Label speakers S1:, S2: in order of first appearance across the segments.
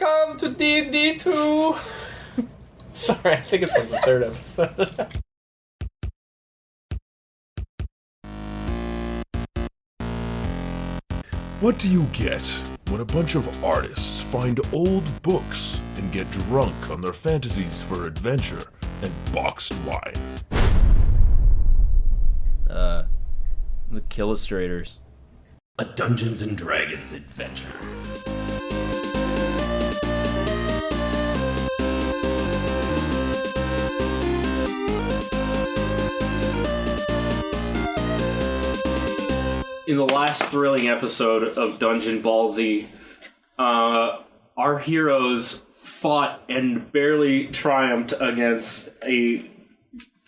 S1: Welcome to D&D 2. Sorry, I think it's like the third episode.
S2: What do you get when a bunch of artists find old books and get drunk on their fantasies for adventure and boxed wine?
S3: The Killustrators.
S4: A Dungeons and Dragons adventure.
S5: In the last thrilling episode of Dungeon Ball Z, our heroes fought and barely triumphed against a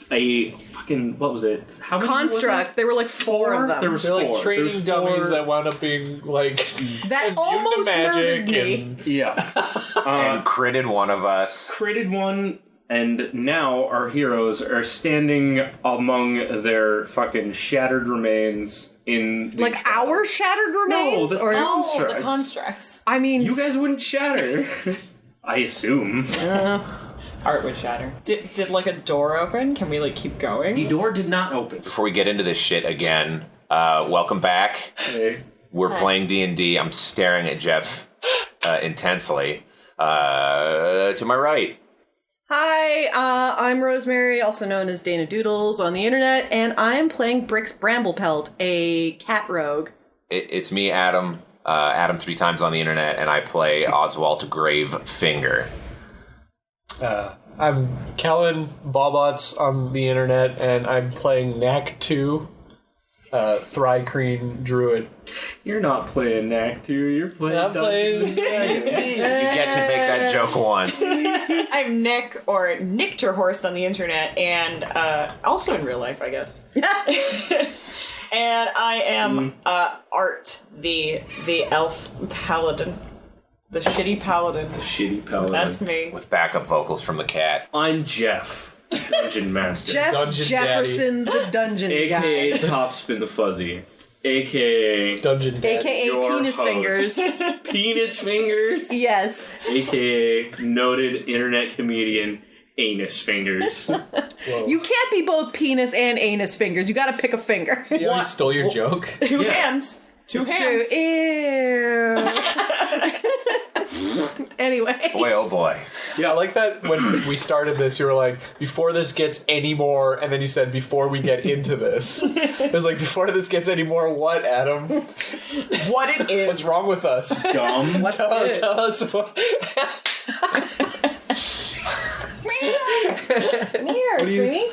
S5: fucking, what was it? How many
S6: construct. There were like four of them.
S5: There was
S1: They're
S5: four.
S1: like training dummies that wound up being like
S6: That almost murdered me.
S5: Yeah.
S7: And critted one of us.
S5: Created one, and now our heroes are standing among their fucking shattered remains in the
S6: Like our shattered remains?
S5: No, the constructs.
S8: The constructs.
S6: I mean...
S5: You guys wouldn't shatter. I assume.
S8: Art would shatter. Did like a door open? Can we like keep going?
S5: The door did not open.
S7: Before we get into this shit again, welcome back.
S5: Hey.
S7: We're playing D&D. I'm staring at Jeph intensely. To my right.
S6: Hi, I'm Rosemary, also known as Dana Doodles on the internet, and I'm playing Brix Bramblepelt, a cat rogue.
S7: It's me, Adam. Adam 3 times on the internet, and I play Oswalt Gravefinger.
S1: I'm Kellan Bobots on the internet, and I'm playing Knack 2, Thrycreen Druid.
S5: You're not playing Knack 2, you're playing
S1: I'm playing...
S7: You get to make that joke once.
S8: I'm Nick, or Nickter Horst on the internet, and also in real life, I guess. And I am Art, the elf paladin. The shitty paladin.
S5: The shitty paladin.
S8: That's me.
S7: With backup vocals from the cat.
S5: I'm Jeph, Dungeon Master.
S6: Jeff
S1: Dungeon
S6: Jefferson, the dungeon
S5: AKA
S6: guy.
S5: TopSpinTheFuzzy. AKA...
S1: Dungeon Daddy.
S6: AKA
S5: your
S6: Penis
S5: host.
S6: Fingers.
S5: Penis Fingers.
S6: Yes.
S5: AKA noted internet comedian Anus Fingers.
S6: You can't be both penis and anus fingers. You gotta pick a finger.
S1: You already stole your joke.
S8: Two hands. Two
S6: It's
S8: hands.
S6: true. Ew. Anyway.
S7: Boy, oh boy.
S1: Yeah, I like that when we started this, you were like, before this gets any more, and then you said, before we get into this. It was like, before this gets any more, what, Adam?
S8: What it is.
S1: What's wrong with us?
S5: Dumb.
S1: Tell us what...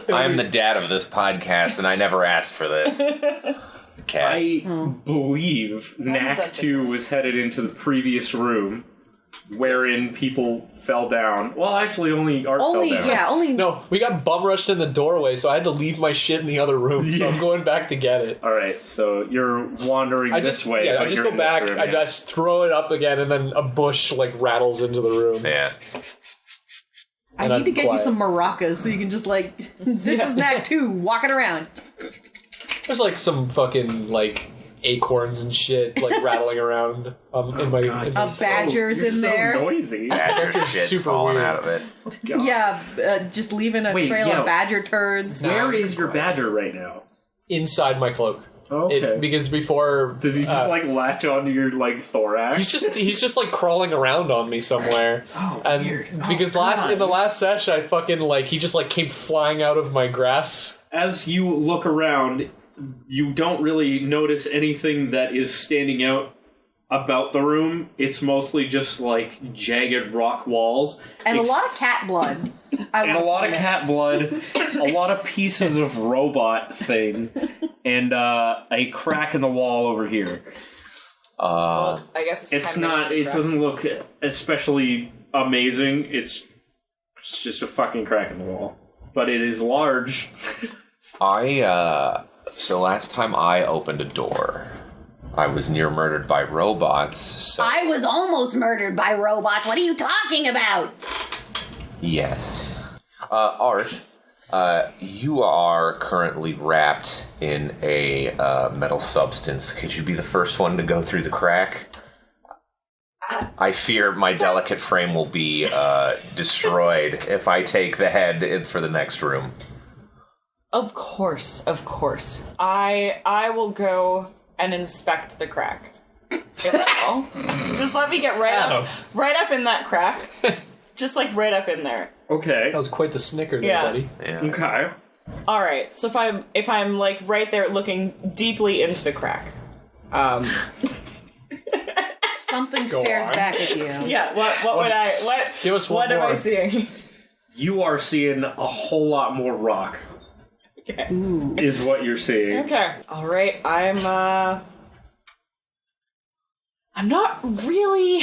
S7: I am the dad of this podcast, and I never asked for this. Cat.
S5: I believe Knack 2 was headed into the previous room wherein people fell down. Well, actually, only Art fell down.
S6: Yeah, only...
S1: No, we got bum rushed in the doorway, so I had to leave my shit in the other room, so I'm going back to get it.
S5: Alright, so you're wandering this way.
S1: Yeah,
S5: but
S1: I just
S5: you're
S1: go
S5: in this
S1: back,
S5: room,
S1: I
S5: yeah.
S1: just throw it up again, and then a bush, like, rattles into the room.
S7: Yeah.
S6: I
S1: And
S6: need
S1: I'm
S6: to get you
S1: quiet.
S6: some maracas so you can just, like... This is Knack 2, walking around.
S1: There's, like, some fucking, like, acorns and shit, like, rattling around in my...
S5: God.
S1: in my-
S6: Badgers
S5: You're
S6: in
S5: so
S6: there.
S5: noisy.
S7: Badger shit's
S1: super
S7: falling
S1: weird.
S7: out of it.
S6: Yeah, just leaving a
S5: Wait,
S6: trail
S5: yeah.
S6: of badger turds.
S5: Where is your badger right now?
S1: Inside my cloak.
S5: Okay.
S1: Because before...
S5: Does he just, like, latch onto your, like, thorax?
S1: He's just like crawling around on me somewhere.
S5: Oh,
S1: and
S5: weird.
S1: Because in the last session, I fucking, like, he just, like, came flying out of my grass.
S5: As you look around, you don't really notice anything that is standing out about the room. It's mostly just, like, jagged rock walls.
S6: And a lot of cat blood.
S5: And a lot of cat blood, a lot of pieces of robot thing, and a crack in the wall over here.
S8: Well, I guess it's time to
S5: Not, it doesn't look especially amazing. It's just a fucking crack in the wall. But it is large.
S7: So last time I opened a door, I was near murdered by robots, so...
S9: I was almost murdered by robots. What are you talking about?
S7: Yes. Art, you are currently wrapped in a metal substance. Could you be the first one to go through the crack? I fear my delicate frame will be destroyed if I take the head for the next room.
S8: Of course. I will go and inspect the crack. Just let me get right up in that crack. Just like right up in there.
S5: Okay.
S1: That was quite the snicker there, buddy.
S7: Yeah.
S5: Okay.
S8: All right. So if I'm like right there looking deeply into the crack,
S6: Something stares back at you.
S8: yeah. What would I? What?
S1: Give us one
S8: What am
S1: more.
S8: I seeing?
S5: You are seeing a whole lot more rock.
S8: Okay.
S5: Is what you're seeing.
S8: Okay. All right. I'm not really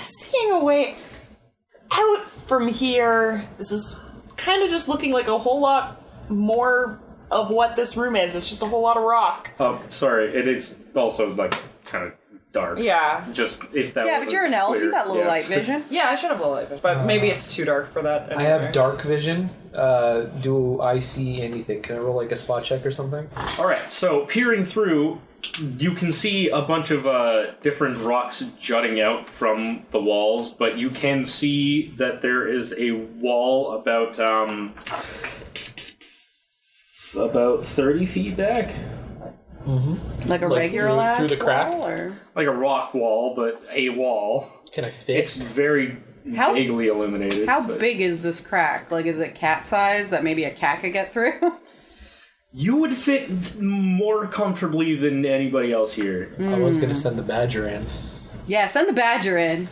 S8: seeing a way out from here. This is kind of just looking like a whole lot more of what this room is. It's just a whole lot of rock.
S5: Oh, sorry. It is also like kind of dark.
S8: Yeah.
S5: Just if that.
S6: Yeah, but you're an elf. You got low light vision.
S8: Yeah, I should have low light vision, but maybe it's too dark for that.
S1: I have dark vision. Do I see anything? Can I roll like a spot check or something?
S5: All right. So peering through, you can see a bunch of different rocks jutting out from the walls, but you can see that there is a wall about 30 feet back.
S6: Like a regular ass
S1: through the crack?
S6: wall, or?
S5: Like a rock wall, but a wall.
S1: Can I fit?
S5: It's very
S6: How-
S5: vaguely illuminated.
S6: How
S5: but
S6: big is this crack? Like, is it cat size that maybe a cat could get through?
S5: You would fit more comfortably than anybody else here.
S1: I was going to send the badger in.
S6: Yeah, send the badger in.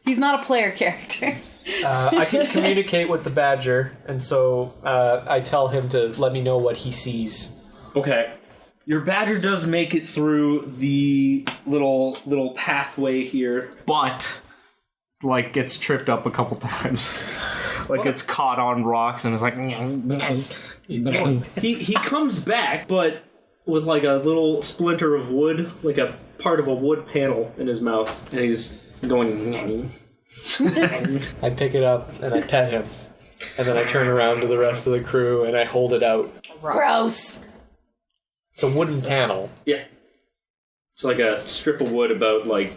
S6: He's not a player character.
S1: I can communicate with the badger, and so I tell him to let me know what he sees.
S5: Okay. Your badger does make it through the little pathway here, but like gets tripped up a couple times. Like gets caught on rocks and is like he comes back, but with like a little splinter of wood, like a part of a wood panel in his mouth, and he's going.
S1: I pick it up and I pet him, and then I turn around to the rest of the crew and I hold it out.
S9: Gross.
S1: It's a wooden panel.
S5: Yeah. It's like a strip of wood about like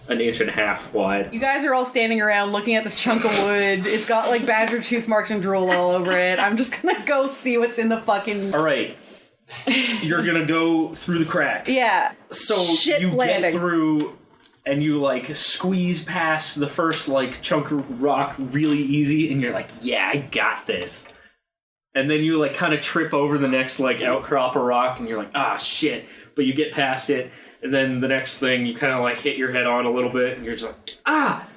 S5: an inch and a half wide.
S6: You guys are all standing around looking at this chunk of wood. It's got like badger tooth marks and drool all over it. I'm just gonna go see what's in the fucking...
S5: Alright. You're gonna go through the crack.
S6: Yeah.
S5: So
S6: Shit
S5: you
S6: landing.
S5: get through and you like squeeze past the first like chunk of rock really easy and you're like, yeah, I got this. And then you like kind of trip over the next like outcrop of rock and you're like, ah shit. But you get past it and then the next thing you kind of like hit your head on a little bit and you're just like, ah.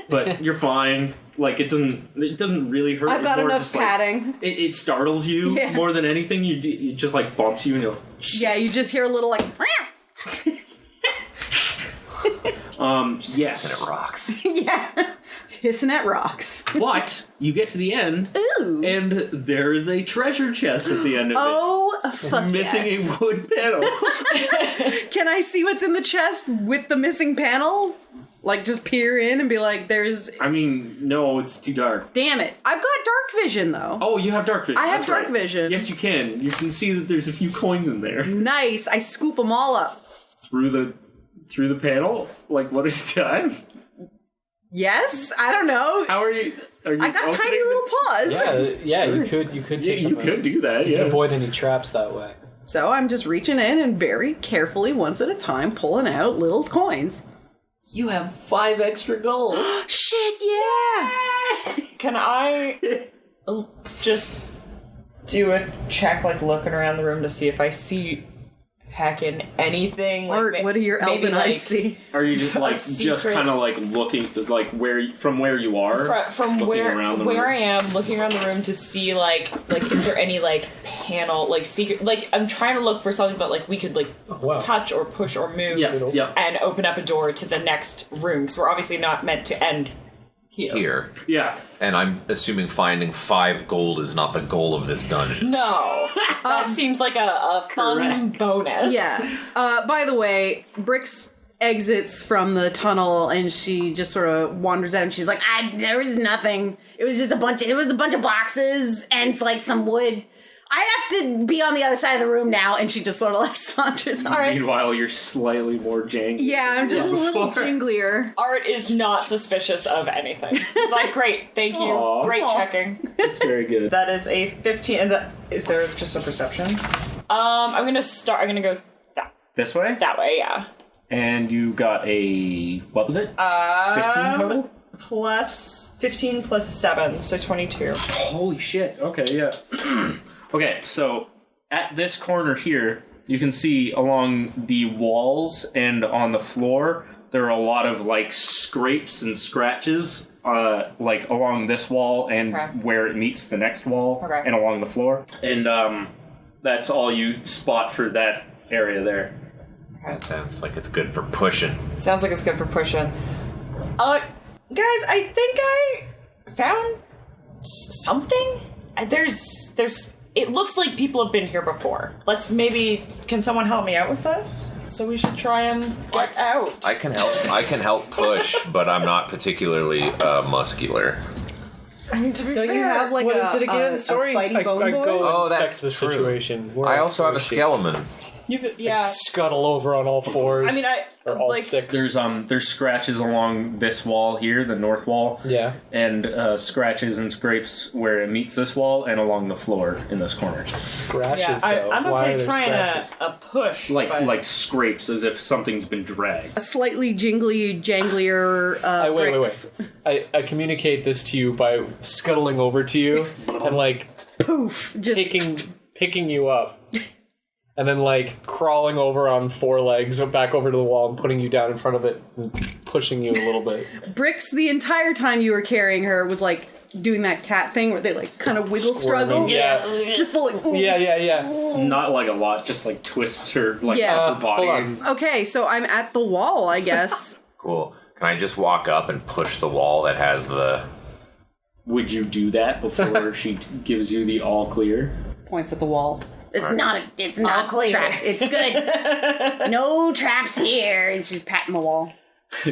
S5: But you're fine. Like it doesn't really hurt.
S6: I've got
S5: More
S6: enough
S5: just, like,
S6: padding.
S5: it startles you more than anything. You just like bumps you and you're like, shit.
S6: Yeah, you just hear a little like...
S5: Yes.
S7: And it rocks.
S6: yeah. Hissing at rocks.
S5: But you get to the end,
S6: Ooh.
S5: and there is a treasure chest at the end of
S6: Oh, fuck
S5: it. Missing
S6: yes.
S5: a wood panel.
S6: Can I see what's in the chest with the missing panel? Like, just peer in and be like, there's...
S5: I mean, no, it's too dark.
S6: Damn it. I've got dark vision, though.
S5: Oh, you have dark vision.
S6: I have
S5: That's
S6: dark
S5: right.
S6: vision.
S5: Yes, you can. You can see that there's a few coins in there.
S6: Nice. I scoop them all up.
S5: Through the panel? Like, what is time?
S6: Yes? I don't know.
S5: How are you
S6: I got
S5: opening
S6: tiny
S5: the-
S6: little paws.
S1: Yeah, you could take
S5: Yeah, you
S1: them
S5: could
S1: out.
S5: do that,
S1: You
S5: yeah.
S1: can avoid any traps that way.
S6: So I'm just reaching in and very carefully, once at a time, pulling out little coins.
S5: You have 5 extra gold.
S6: Shit, yeah!
S8: Can I just do a check, like looking around the room to see if I see heckin' anything? Like,
S6: Art, what do your
S8: maybe,
S6: elven eyes see?
S5: Are you just like
S8: secret-
S5: kind of like looking like from where you are?
S8: From
S5: looking
S8: where
S5: around the
S8: where
S5: room?
S8: I am, looking around the room to see like is there any like panel like secret, like I'm trying to look for something that like we could like touch or push or move
S5: Yeah.
S8: and open up a door to the next room, because we're obviously not meant to end here.
S5: Yeah.
S7: And I'm assuming finding 5 gold is not the goal of this dungeon.
S8: No, that seems like a fun bonus.
S6: Yeah. By the way, Brix exits from the tunnel and she just sort of wanders out and she's like,
S9: There was nothing. It was just a bunch of boxes and it's like some wood. I have to be on the other side of the room now, and she just sort of like saunters. All right.
S5: Meanwhile, you're slightly more janky.
S6: Yeah, I'm just a little jinglier.
S8: Art is not suspicious of anything. It's like, great, thank you.
S5: Aw.
S8: Great checking.
S5: It's very good.
S8: That is a 15. And is there just a perception? I'm gonna go
S5: This way?
S8: that way, yeah.
S5: And you got a... What was it? 15 total?
S8: Plus 15 plus 7, so 22.
S5: Holy shit. Okay, yeah. Okay, so at this corner here, you can see along the walls and on the floor, there are a lot of, like, scrapes and scratches, like, along this wall and where it meets the next wall and along the floor. And that's all you spot for that area there.
S7: That sounds like it's good for pushing.
S8: Sounds like it's good for pushing. Guys, I think I found something. It looks like people have been here before. Can someone help me out with this? So we should try and get out.
S7: I can help push, but I'm not particularly muscular.
S8: I mean, to be
S6: Don't
S8: fair,
S6: you have like
S1: What
S6: a,
S1: is it again?
S6: a
S1: Sorry,
S6: fighty bone
S1: I
S6: boy?
S1: go
S7: Oh,
S1: inspect
S7: that's
S1: the
S7: true.
S1: situation.
S7: I also have a skeleton.
S8: Yeah.
S1: Scuttle over on all fours.
S8: I mean,
S1: or all
S8: like,
S1: six.
S5: There's scratches along this wall here, the north wall.
S1: Yeah.
S5: And scratches and scrapes where it meets this wall and along the floor in this corner.
S1: Scratches,
S8: Yeah,
S1: though.
S8: I'm
S1: Why are
S8: okay
S1: there
S8: trying
S1: scratches?
S8: a push. but-
S5: Like scrapes as if something's been dragged.
S6: A slightly jingly, janglier Brix.
S1: Wait. I communicate this to you by scuttling over to you and like
S6: Poof! Just
S1: picking you up. And then, like, crawling over on four legs back over to the wall and putting you down in front of it and pushing you a little bit.
S6: Brix, the entire time you were carrying her, was like doing that cat thing where they like kind of wiggle struggle.
S1: Yeah.
S6: Just like
S1: Yeah.
S5: Not like a lot, just like twists her like
S6: Yeah.
S5: upper body.
S1: Hold on.
S6: Okay, so I'm at the wall, I guess.
S7: Cool. Can I just walk up and push the wall that has the...
S5: Would you do that before she gives you the all clear?
S6: Points at the wall.
S9: It's not clear.
S6: It's good.
S9: No traps here.
S6: And she's patting the wall.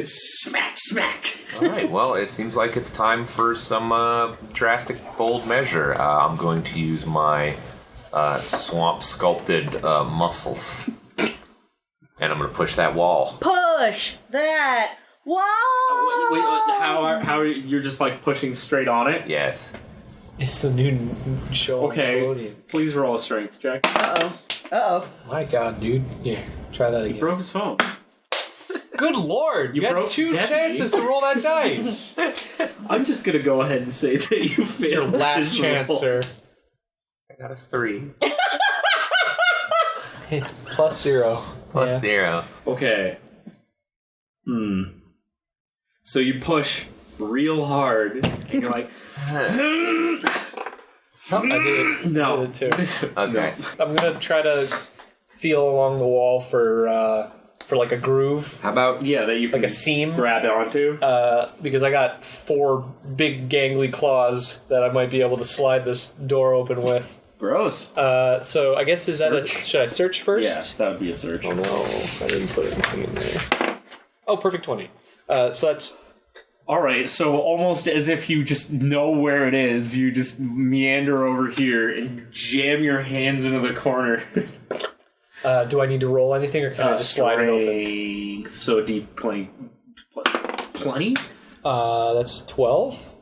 S4: Smack, smack.
S7: All right, well, it seems like it's time for some drastic bold measure. I'm going to use my swamp-sculpted muscles. And I'm going to push that wall.
S6: Push that wall.
S5: Wait, how are you? You're just like pushing straight on it?
S7: Yes.
S1: It's the new show on
S5: Okay,
S1: Nickelodeon.
S5: please roll a strength check.
S6: Uh-oh.
S1: My God, dude. Yeah, try that again.
S5: Broke his phone.
S1: Good Lord, you had
S5: broke
S1: two
S5: Debbie.
S1: chances to roll that dice.
S5: I'm just gonna go ahead and say that you
S1: It's your
S5: failed.
S1: last
S5: this
S1: chance,
S5: roll.
S1: sir.
S7: I got a 3.
S1: Plus 0.
S7: Plus 0.
S5: Okay. So you push real hard, and you're like,
S1: Oh, I did it.
S5: No.
S1: I did it too.
S7: Okay.
S1: I'm gonna try to feel along the wall for like a groove,
S7: How about...
S5: yeah, that you can
S1: like a seam,
S5: grab onto.
S1: because I got 4 big gangly claws that I might be able to slide this door open with.
S5: Gross.
S1: So I guess should I search first?
S5: Yeah, that would be a search.
S1: Oh no, I didn't put anything in there. Oh, perfect 20. So that's
S5: All right, so almost as if you just know where it is, you just meander over here and jam your hands into the corner.
S1: do I need to roll anything, or can I just slide it open?
S5: Strength. So deep 20. 20?
S1: That's 12.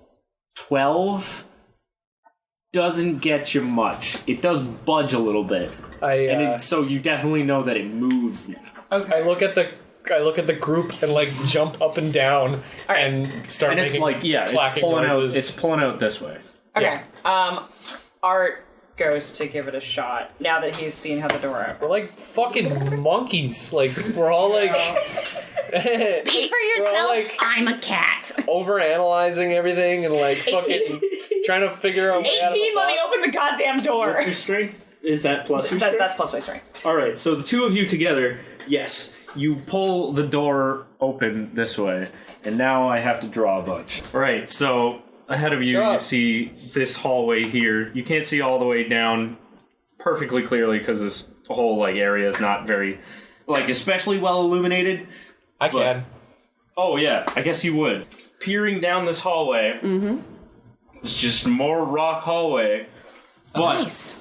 S5: 12 doesn't get you much. It does budge a little bit. So you definitely know that it moves now.
S1: I look at the group and like jump up and down and start
S5: And it's
S1: making
S5: like, yeah,
S1: clacking noises.
S5: it's pulling out this way.
S8: Okay. Art goes to give it a shot now that he's seen how the door opens.
S1: We're like fucking monkeys. Like we're all like
S9: Speak for yourself.
S1: like-
S9: I'm a cat.
S1: overanalyzing everything and like fucking trying to figure out.
S8: 18, let me open the goddamn door.
S5: What's your strength? Is that plus your strength?
S8: That's plus my strength.
S5: Alright, so the two of you together, yes, you pull the door open this way, and now I have to draw a bunch. Alright, so ahead of you,
S1: Shut
S5: you
S1: up.
S5: see this hallway here. You can't see all the way down perfectly clearly because this whole like area is not very, like, especially well illuminated.
S1: I can.
S5: Oh yeah, I guess you would. Peering down this hallway, it's just more rock hallway. But
S9: Nice.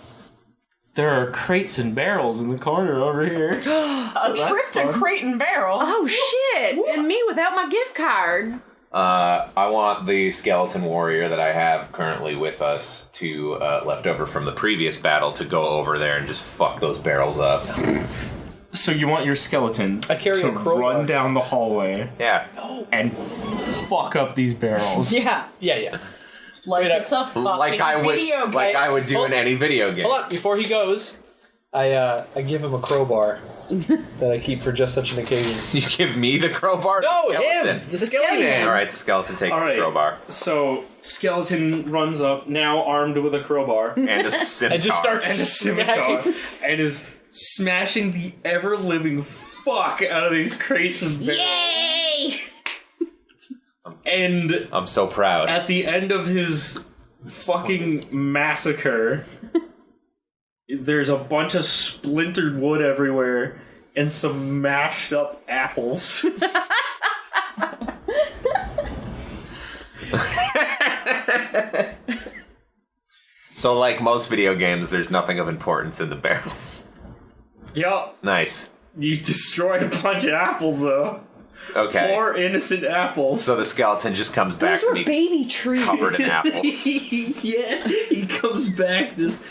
S5: there are crates and barrels in the corner over here.
S8: A trip to Crate and Barrel.
S9: Oh shit! And me without my gift card.
S7: I want the skeleton warrior that I have currently with us to left over from the previous battle to go over there and just fuck those barrels up.
S5: So you want your skeleton
S1: carry a crowbar.
S5: run down the hallway
S7: Yeah.
S5: and fuck up these barrels.
S8: Yeah.
S1: Yeah.
S8: Like it's a fucking
S7: Like I would do in any video game.
S1: Hold on, before he goes, I give him a crowbar that I keep for just such an occasion.
S7: You give me the crowbar?
S1: No,
S7: the skeleton.
S1: him! The skeleton!
S7: Alright, the skeleton takes
S5: All right.
S7: the crowbar.
S5: So skeleton runs up, now armed with a crowbar
S7: And a scimitar.
S1: And just starts
S5: and a scimitar, and is smashing the ever-living fuck out of these crates and barrels.
S9: Yay!
S5: And
S7: I'm so proud.
S5: at the end of his fucking massacre, there's a bunch of splintered wood everywhere and some mashed up apples.
S7: So like most video games, there's nothing of importance in the barrels.
S5: Yup.
S7: Nice.
S5: You destroyed a bunch of apples, though.
S7: Okay.
S5: 4 innocent apples.
S7: So the skeleton just comes back
S9: Those
S7: to
S9: were
S7: me
S9: baby trees.
S7: covered in apples.
S5: Yeah, he comes back just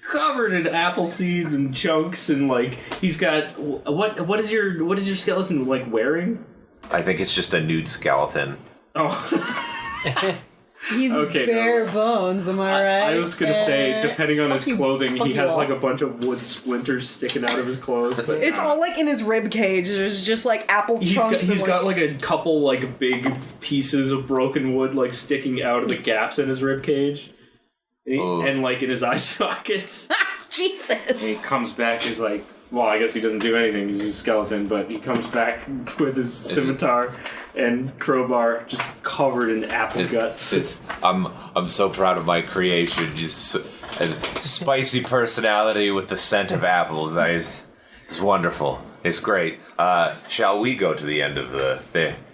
S5: covered in apple seeds and chunks, and like he's got what is your skeleton like wearing?
S7: I think it's just a nude skeleton.
S5: Oh,
S6: He's
S5: Okay,
S6: bare bones, am I right?
S5: I was gonna say, depending on his
S6: Fuck you-
S5: clothing,
S6: fuck
S5: he
S6: you
S5: has
S6: all.
S5: like a bunch of wood splinters sticking out of his clothes. But
S6: It's all like in his rib cage. There's just like apple chunks.
S5: he's
S6: and,
S5: got like a couple like big pieces of broken wood like sticking out of the gaps in his rib cage, and like in his eye sockets.
S9: Jesus.
S5: He comes back, he's like, well, I guess he doesn't do anything, he's a skeleton, but he comes back with his scimitar and crowbar just covered in apple guts.
S7: I'm so proud of my creation. Just a spicy personality with the scent of apples. It's wonderful. It's great. Shall we go to the end of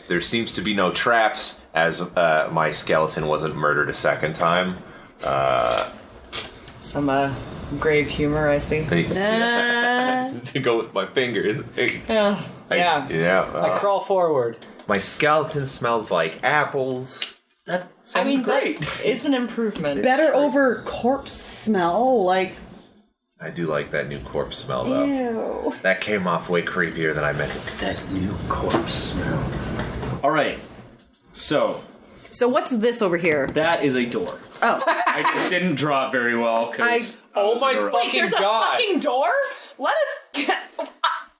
S7: there seems to be no traps, as my skeleton wasn't murdered a second time.
S8: Some grave humor, I see.
S7: To go with my fingers.
S8: Yeah.
S1: I crawl forward.
S7: My skeleton smells like apples.
S5: That
S8: I
S5: sounds
S8: mean,
S5: great.
S8: that is an improvement.
S6: better over corpse smell. Like,
S7: I do like that new corpse smell, though.
S6: ew.
S7: That came off way creepier than I meant it.
S5: That new corpse smell. Alright, so
S6: So what's this over here?
S5: that is a door.
S6: Oh,
S5: I just didn't draw it very well because.
S1: Oh my
S8: Wait,
S1: fucking
S8: there's a
S1: god!
S8: fucking door? Let us get...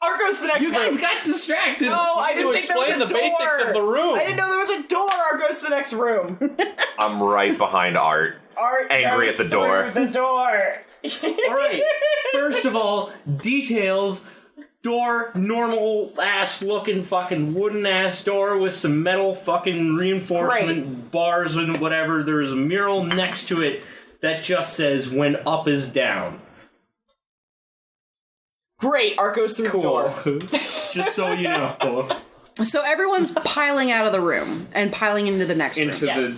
S8: Argo's the next
S5: You guys
S8: room.
S5: got distracted.
S8: No, I didn't
S1: To
S8: think there was
S1: explain
S8: a
S1: the
S8: door.
S1: basics of the room.
S8: I didn't know there was a door. Argo's the next room.
S7: I'm right behind Art.
S8: Art
S7: Angry
S8: goes
S7: at the door.
S8: through the door.
S5: Alright, first of all, details. Door, normal ass looking fucking wooden ass door with some metal fucking reinforcement bars and whatever. There's a mural next to it that just says when up is down.
S8: Great, Art goes through the door.
S5: Just so you know.
S6: so everyone's piling out of the room and piling into the next room.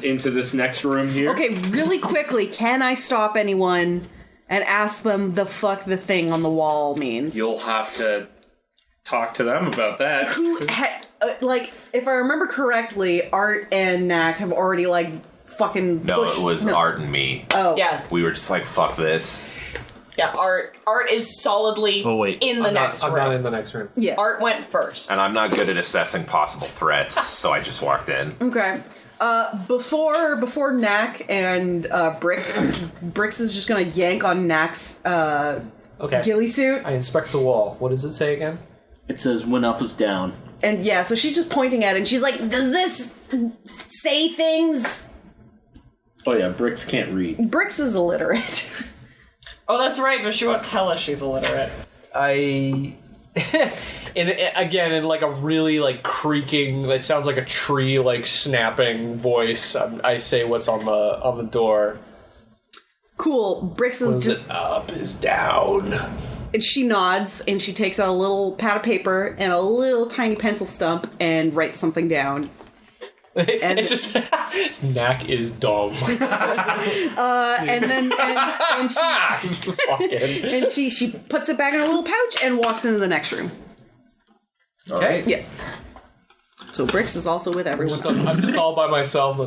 S5: Into this next room here.
S6: Okay, really quickly, can I stop anyone and ask them the fuck the thing on the wall means?
S5: You'll have to talk to them about that.
S6: Like, if I remember correctly, Art and Knack have already, like, fucking
S7: No,
S6: pushed...
S7: it was Art and me.
S6: Oh.
S8: Yeah,
S7: We were just like, fuck this.
S8: yeah. Art is solidly
S5: Oh, wait.
S8: in the next
S1: I'm
S8: room.
S1: not in the next room.
S6: Yeah.
S8: Art went first.
S7: And I'm not good at assessing possible threats, so I just walked in.
S6: Okay. Before Knack and Brix is just gonna yank on Knack's
S1: Okay.
S6: ghillie suit.
S1: I inspect the wall. What does it say again?
S5: It says when up is down.
S6: And yeah, so she's just pointing at it and she's like, does this say things?
S5: Oh yeah, Brix can't read.
S6: Brix is illiterate.
S8: Oh, that's right, but she won't tell us she's illiterate.
S1: I... in like a really like creaking, it sounds like a tree like snapping voice. I say what's on the door.
S6: Cool. Brix is
S1: Is
S6: just...
S1: it up is down.
S6: And she nods and she takes out a little pad of paper and a little tiny pencil stump and writes something down.
S1: It's just Knack is dumb.
S6: And she puts it back in her little pouch and walks into the next room.
S1: Okay.
S6: Yeah. So Brix is also with everyone.
S1: I'm just all by myself.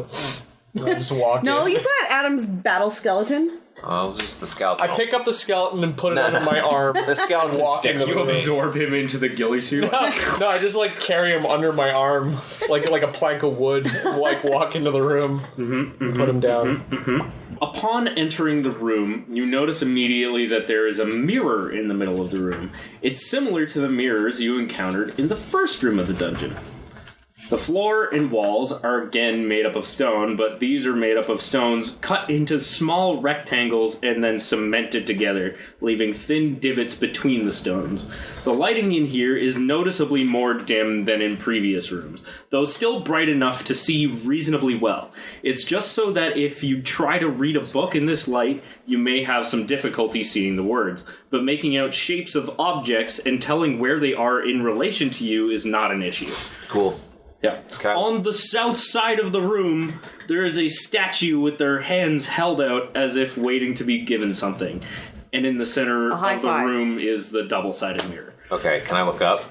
S1: I'm just walking.
S6: No, you've got Adam's battle skeleton.
S7: Oh, just the skeleton.
S1: I pick up the skeleton and put it under my arm.
S7: The skeleton
S1: walk
S7: sticks.
S1: into the
S5: You
S1: room.
S5: absorb him into the ghillie suit.
S1: No, I just like carry him under my arm, like a plank of wood. Like walk into the room, and put him down.
S5: Upon entering the room, you notice immediately that there is a mirror in the middle of the room. It's similar to the mirrors you encountered in the first room of the dungeon. The floor and walls are again made up of stone, but these are made up of stones cut into small rectangles and then cemented together, leaving thin divots between the stones. The lighting in here is noticeably more dim than in previous rooms, though still bright enough to see reasonably well. It's just so that if you try to read a book in this light, you may have some difficulty seeing the words, but making out shapes of objects and telling where they are in relation to you is not an issue.
S7: Cool.
S5: Yeah.
S7: Okay.
S5: On the south side of the room, there is a statue with their hands held out as if waiting to be given something. And in the center of the room is the double-sided mirror.
S7: Okay, can I look up?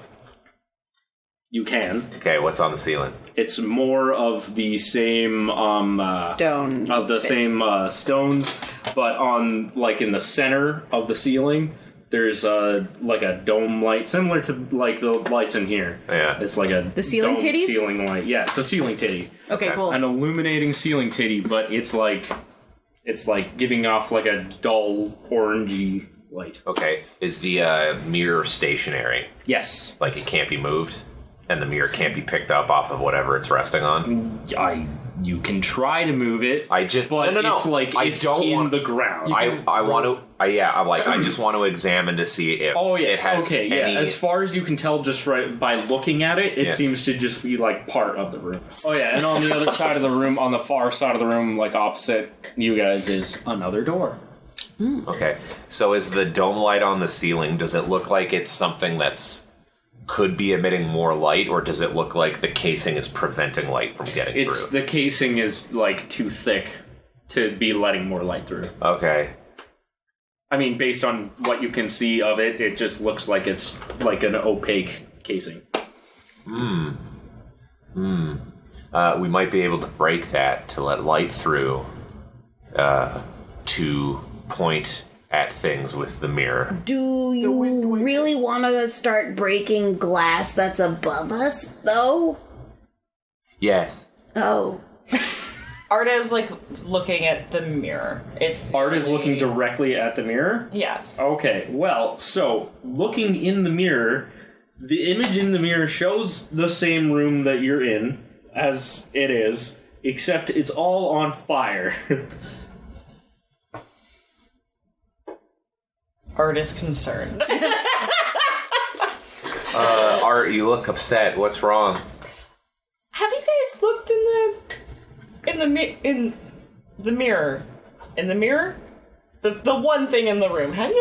S5: You can.
S7: Okay, what's on the ceiling?
S5: It's more of the same
S6: Stone.
S5: Of the same stones, but on like in the center of the ceiling, there's like a dome light, similar to like the lights in here.
S7: Yeah.
S5: It's like a
S6: ceiling
S5: dome
S6: titties?
S5: ceiling light. Yeah, it's a ceiling titty.
S6: Okay, cool.
S5: An illuminating ceiling titty, but it's like giving off like a dull orangey light.
S7: Okay, is the mirror stationary?
S5: Yes.
S7: Like it can't be moved? And the mirror can't be picked up off of whatever it's resting on?
S5: You can try to move it.
S7: I just...
S5: But
S7: no.
S5: it's like
S7: I
S5: it's
S7: don't
S5: in
S7: want,
S5: the ground.
S7: I want to... I just want to examine to see if it has any...
S5: As far as you can tell just by looking at it, it seems to just be like part of the room. Oh yeah, and on the other side of the room, on the far side of the room, like opposite you guys, is another door.
S7: Okay, so is the dome light on the ceiling, does it look like it's something that's could be emitting more light, or does it look like the casing is preventing light from getting through?
S5: The casing is like too thick to be letting more light through.
S7: Okay.
S5: I mean, based on what you can see of it, it just looks like it's like an opaque casing.
S7: We might be able to break that to let light through to point at things with the mirror.
S9: Do you really want to start breaking glass that's above us, though?
S7: Yes.
S9: Oh.
S8: Art is like looking at the mirror.
S5: Art is looking directly at the mirror?
S8: Yes.
S5: Okay, well, so looking in the mirror, the image in the mirror shows the same room that you're in as it is, except it's all on fire.
S8: Art is concerned.
S7: Art, you look upset. What's wrong?
S8: Have you guys looked in the mirror? In the mirror? The one thing in the room. Have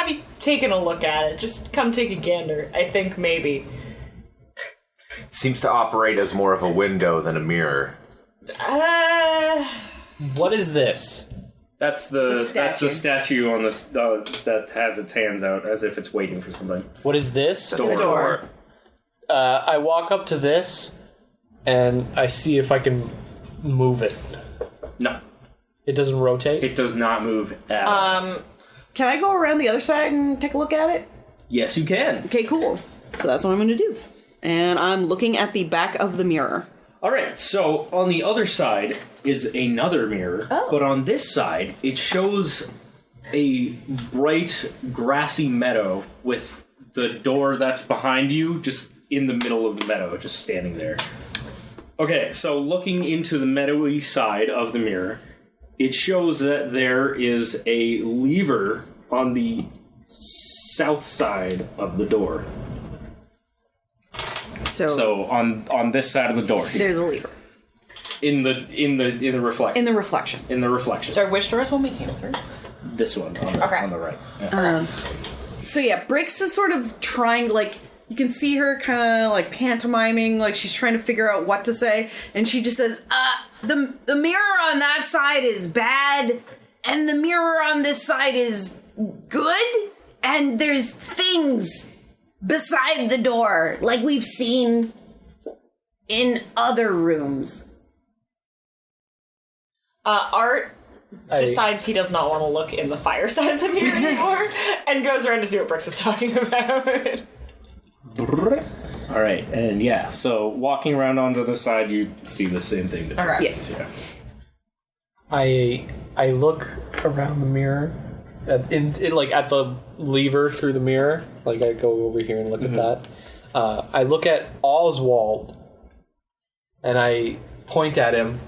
S8: you taken a look at it? Just come take a gander. I think maybe.
S7: It seems to operate as more of a window than a mirror.
S1: What is this?
S5: That's the statue on the that has its hands out as if it's waiting for something.
S1: What is this?
S7: Door.
S1: I walk up to this, and I see if I can move it.
S5: No.
S1: It doesn't rotate?
S5: It does not move at all.
S6: Can I go around the other side and take a look at it?
S5: Yes, you can.
S6: Okay, cool. So that's what I'm going to do. And I'm looking at the back of the mirror.
S5: Alright, so on the other side is another mirror, but on this side, it shows a bright, grassy meadow with the door that's behind you just in the middle of the meadow, just standing there. Okay, so looking into the meadowy side of the mirror, it shows that there is a lever on the south side of the door. So on this side of the door,
S6: there's a lever
S5: in the reflection.
S6: in the reflection.
S5: In the reflection.
S8: Sorry, which doors will we came through?
S5: This one on the right. Yeah.
S6: So yeah, Brix is sort of trying, like, you can see her kind of like pantomiming, like she's trying to figure out what to say, and she just says, the mirror on that side is bad, and the mirror on this side is good, and there's things beside the door, like we've seen in other rooms.
S8: Art decides he does not want to look in the fire side of the mirror anymore and goes around to see what Brix is talking about.
S5: Alright, and yeah, so walking around onto the side, you see the same thing. That Brix sees,
S1: I look around the mirror, at the lever through the mirror. Like I go over here and look at that. I look at Oswalt, and I point at him.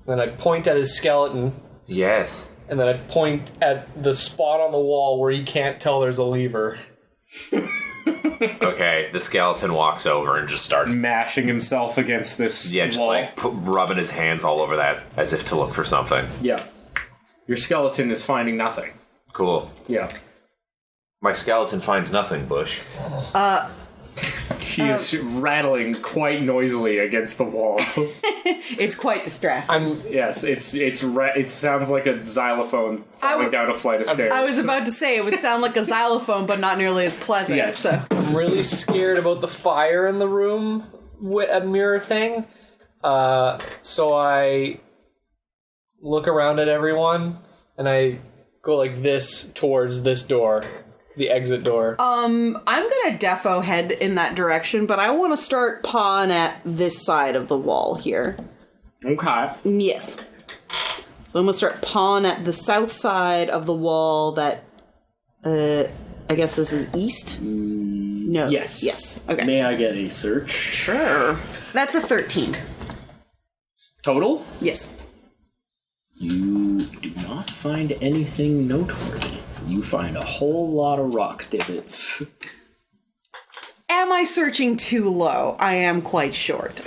S1: Then I point at his skeleton.
S7: Yes.
S1: And then I point at the spot on the wall where he can't tell there's a lever.
S7: Okay, the skeleton walks over and just starts
S5: mashing himself against this
S7: just
S5: wall.
S7: like rubbing his hands all over that as if to look for something.
S5: Yeah. Your skeleton is finding nothing.
S7: Cool.
S5: Yeah.
S7: My skeleton finds nothing, Bush.
S5: He's rattling quite noisily against the wall.
S6: It's quite distracting.
S5: Yes, it sounds like a xylophone falling down a flight of stairs.
S6: I was about to say it would sound like a xylophone, but not nearly as pleasant.
S5: Yes.
S6: So.
S1: I'm really scared about the fire in the room with a mirror thing. So I look around at everyone and I go like this towards this door. The exit door.
S6: I'm gonna defo head in that direction, but I want to start pawing at this side of the wall here.
S5: Okay.
S6: Yes. So I'm gonna start pawing at the south side of the wall that, I guess this is east? No.
S5: Yes.
S6: Yes. Okay.
S5: May I get a search?
S6: Sure. That's a 13.
S5: Total?
S6: Yes.
S5: You do not find anything noteworthy. You find a whole lot of rock divots.
S6: Am I searching too low? I am quite short.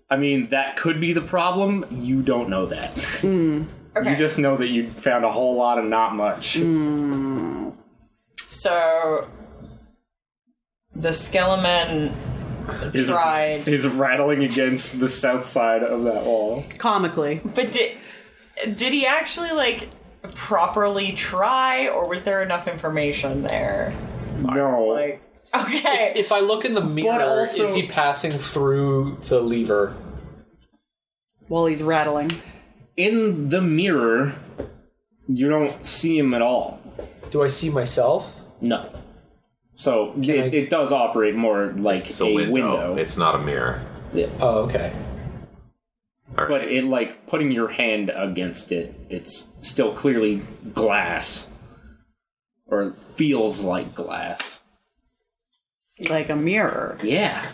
S5: I mean, that could be the problem. You don't know that.
S8: Okay.
S5: You just know that you found a whole lot of not much.
S8: So, the skeleton tried.
S5: He's rattling against the south side of that wall.
S6: Comically.
S8: But did he actually, like, properly try, or was there enough information there?
S5: No.
S8: Like, okay.
S1: If I look in the mirror,
S5: also-
S1: is he passing through the lever?
S6: While he's rattling.
S5: In the mirror, you don't see him at all.
S1: Do I see myself?
S5: No. So it does operate more like
S7: It's
S5: a window.
S7: It's not a mirror.
S5: Yeah.
S1: Oh, okay.
S5: But it, like, putting your hand against it, it's still clearly glass. Or feels like glass.
S6: Like a mirror.
S5: Yeah.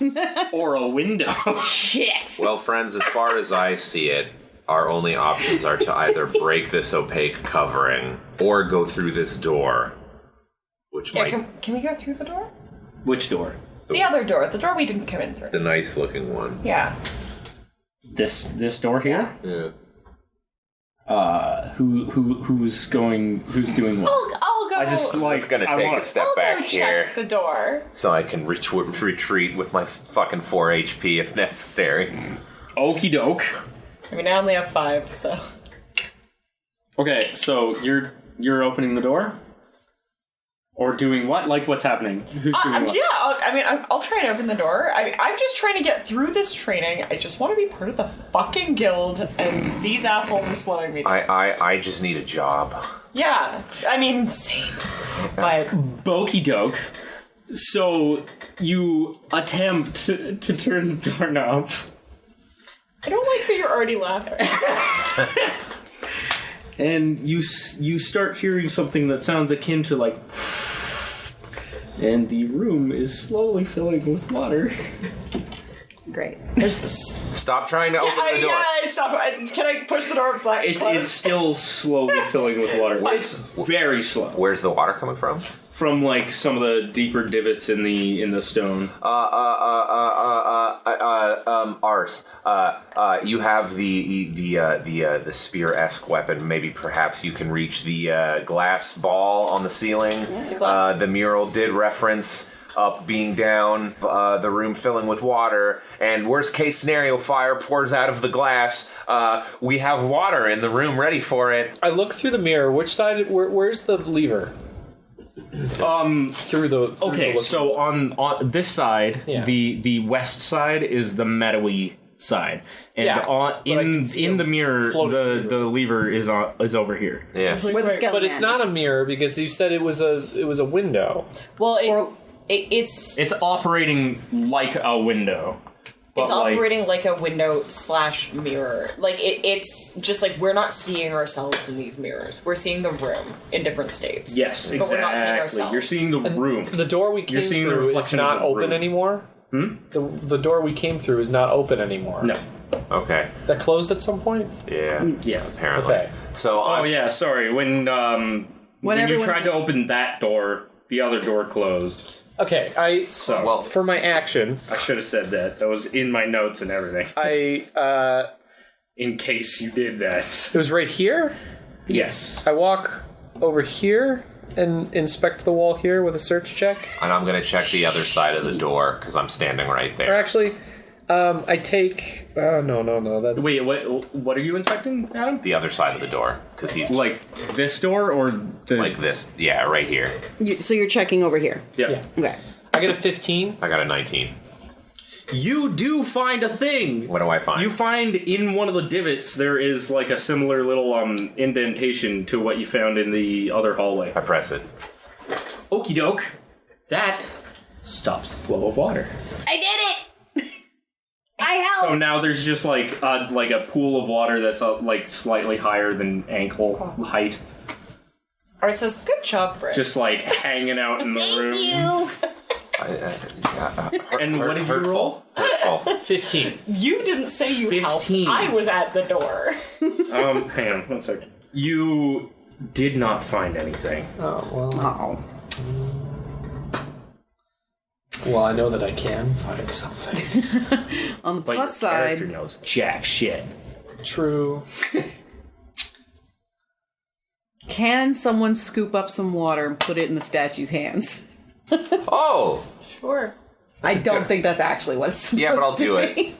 S5: Or a window.
S6: Shit!
S7: Well, friends, as far as I see it, our only options are to either break this opaque covering or go through this door. Which might...
S8: Can we go through the door?
S5: Which door?
S8: The other door. The door we didn't come in through.
S7: The nice looking one.
S8: Yeah.
S5: This door here?
S7: Yeah.
S5: Who's doing what?
S8: I'll go.
S7: I was gonna take a step
S8: I'll
S7: back
S8: go
S7: here
S8: check the door.
S7: so I can retreat with my fucking 4 HP if necessary.
S5: Okie doke.
S8: I mean, I only have 5, so.
S5: Okay, so you're opening the door? Or doing what? Like, what's happening? Who's doing what?
S8: Yeah, I'll try and open the door. I'm just trying to get through this training. I just want to be part of the fucking guild, and these assholes are slowing me down.
S7: I just need a job.
S8: Yeah, I mean, same. But
S5: Okie doke. So, you attempt to turn the doorknob.
S8: I don't like that you're already laughing.
S5: And you start hearing something that sounds akin to, like... And the room is slowly filling with water.
S6: Great.
S7: Stop trying to open the door.
S8: Yeah, stop. Can I push the door back?
S5: It's still slowly filling with water. It's very slow.
S7: Where's the water coming from?
S5: From, like, some of the deeper divots in the stone.
S7: Ars. You have the spear-esque weapon. Maybe perhaps you can reach the glass ball on the ceiling. The mural did reference up being down, the room filling with water, and worst case scenario, fire pours out of the glass. We have water in the room ready for it.
S1: I look through the mirror. Which side? Where's the lever? Through the.
S5: So on this side,
S1: Yeah.
S5: the west side is the meadowy side, and
S1: Yeah,
S5: in the mirror, the lever is over here.
S7: Yeah.
S9: Where the skeleton
S1: But it's not a mirror because you said it was a window.
S10: Well, it's
S5: operating like a window.
S10: It's operating like a window / mirror. Like it's just like we're not seeing ourselves in these mirrors. We're seeing the room in different states.
S5: Yes,
S10: but we're not seeing
S5: exactly.
S10: ourselves.
S5: You're seeing the room.
S1: The door we came
S5: seeing the
S1: through is
S5: reflection of
S1: not
S5: the
S1: open
S5: room.
S1: anymore. The door we came through is not open anymore.
S5: No.
S7: Okay.
S1: That closed at some point.
S7: Yeah.
S5: Yeah.
S7: Apparently.
S1: Okay.
S7: So.
S5: Oh yeah. Sorry. When you
S6: everyone's-
S5: tried to open that door, the other door closed.
S1: Okay.
S5: So
S1: for my action,
S5: I should have said that. That was in my notes and everything. In case you did that.
S1: It was right here.
S5: Yes.
S1: I walk over here and inspect the wall here with a search check.
S7: And I'm gonna check the other side of the door because I'm standing right
S1: Or
S7: there.
S1: actually, I take. No. That's
S5: Wait. What are you inspecting, Adam?
S7: The other side of the door because he's
S5: Like this door or the
S7: like this. Yeah, right here.
S6: So you're checking over here.
S5: Yeah.
S6: Okay.
S1: I get a 15.
S7: I got a 19.
S5: You do find a thing.
S7: What do I find?
S5: You find in one of the divots there is like a similar little indentation to what you found in the other hallway.
S7: I press it.
S5: Okie doke. That stops the flow of water.
S9: I did it! I helped!
S5: So now there's just like a pool of water that's like slightly higher than ankle height,
S10: Art says, "Good job, Brix."
S5: just like hanging out in the room.
S9: Thank you!
S5: And what did you roll?
S7: Hurtful.
S1: 15.
S10: You didn't say you
S5: 15.
S10: helped. I was at the door.
S5: Hang on, 1 second. You did not find anything.
S1: Oh well.
S6: Oh.
S1: Well, I know that I can find something.
S6: On the
S5: But
S6: plus
S5: your character
S6: side,
S5: knows jack shit.
S1: True.
S6: can someone scoop up some water and put it in the statue's hands?
S7: Oh!
S10: Sure.
S6: I don't think that's actually what it's supposed
S7: Yeah, but I'll do
S6: to
S7: it.
S6: be.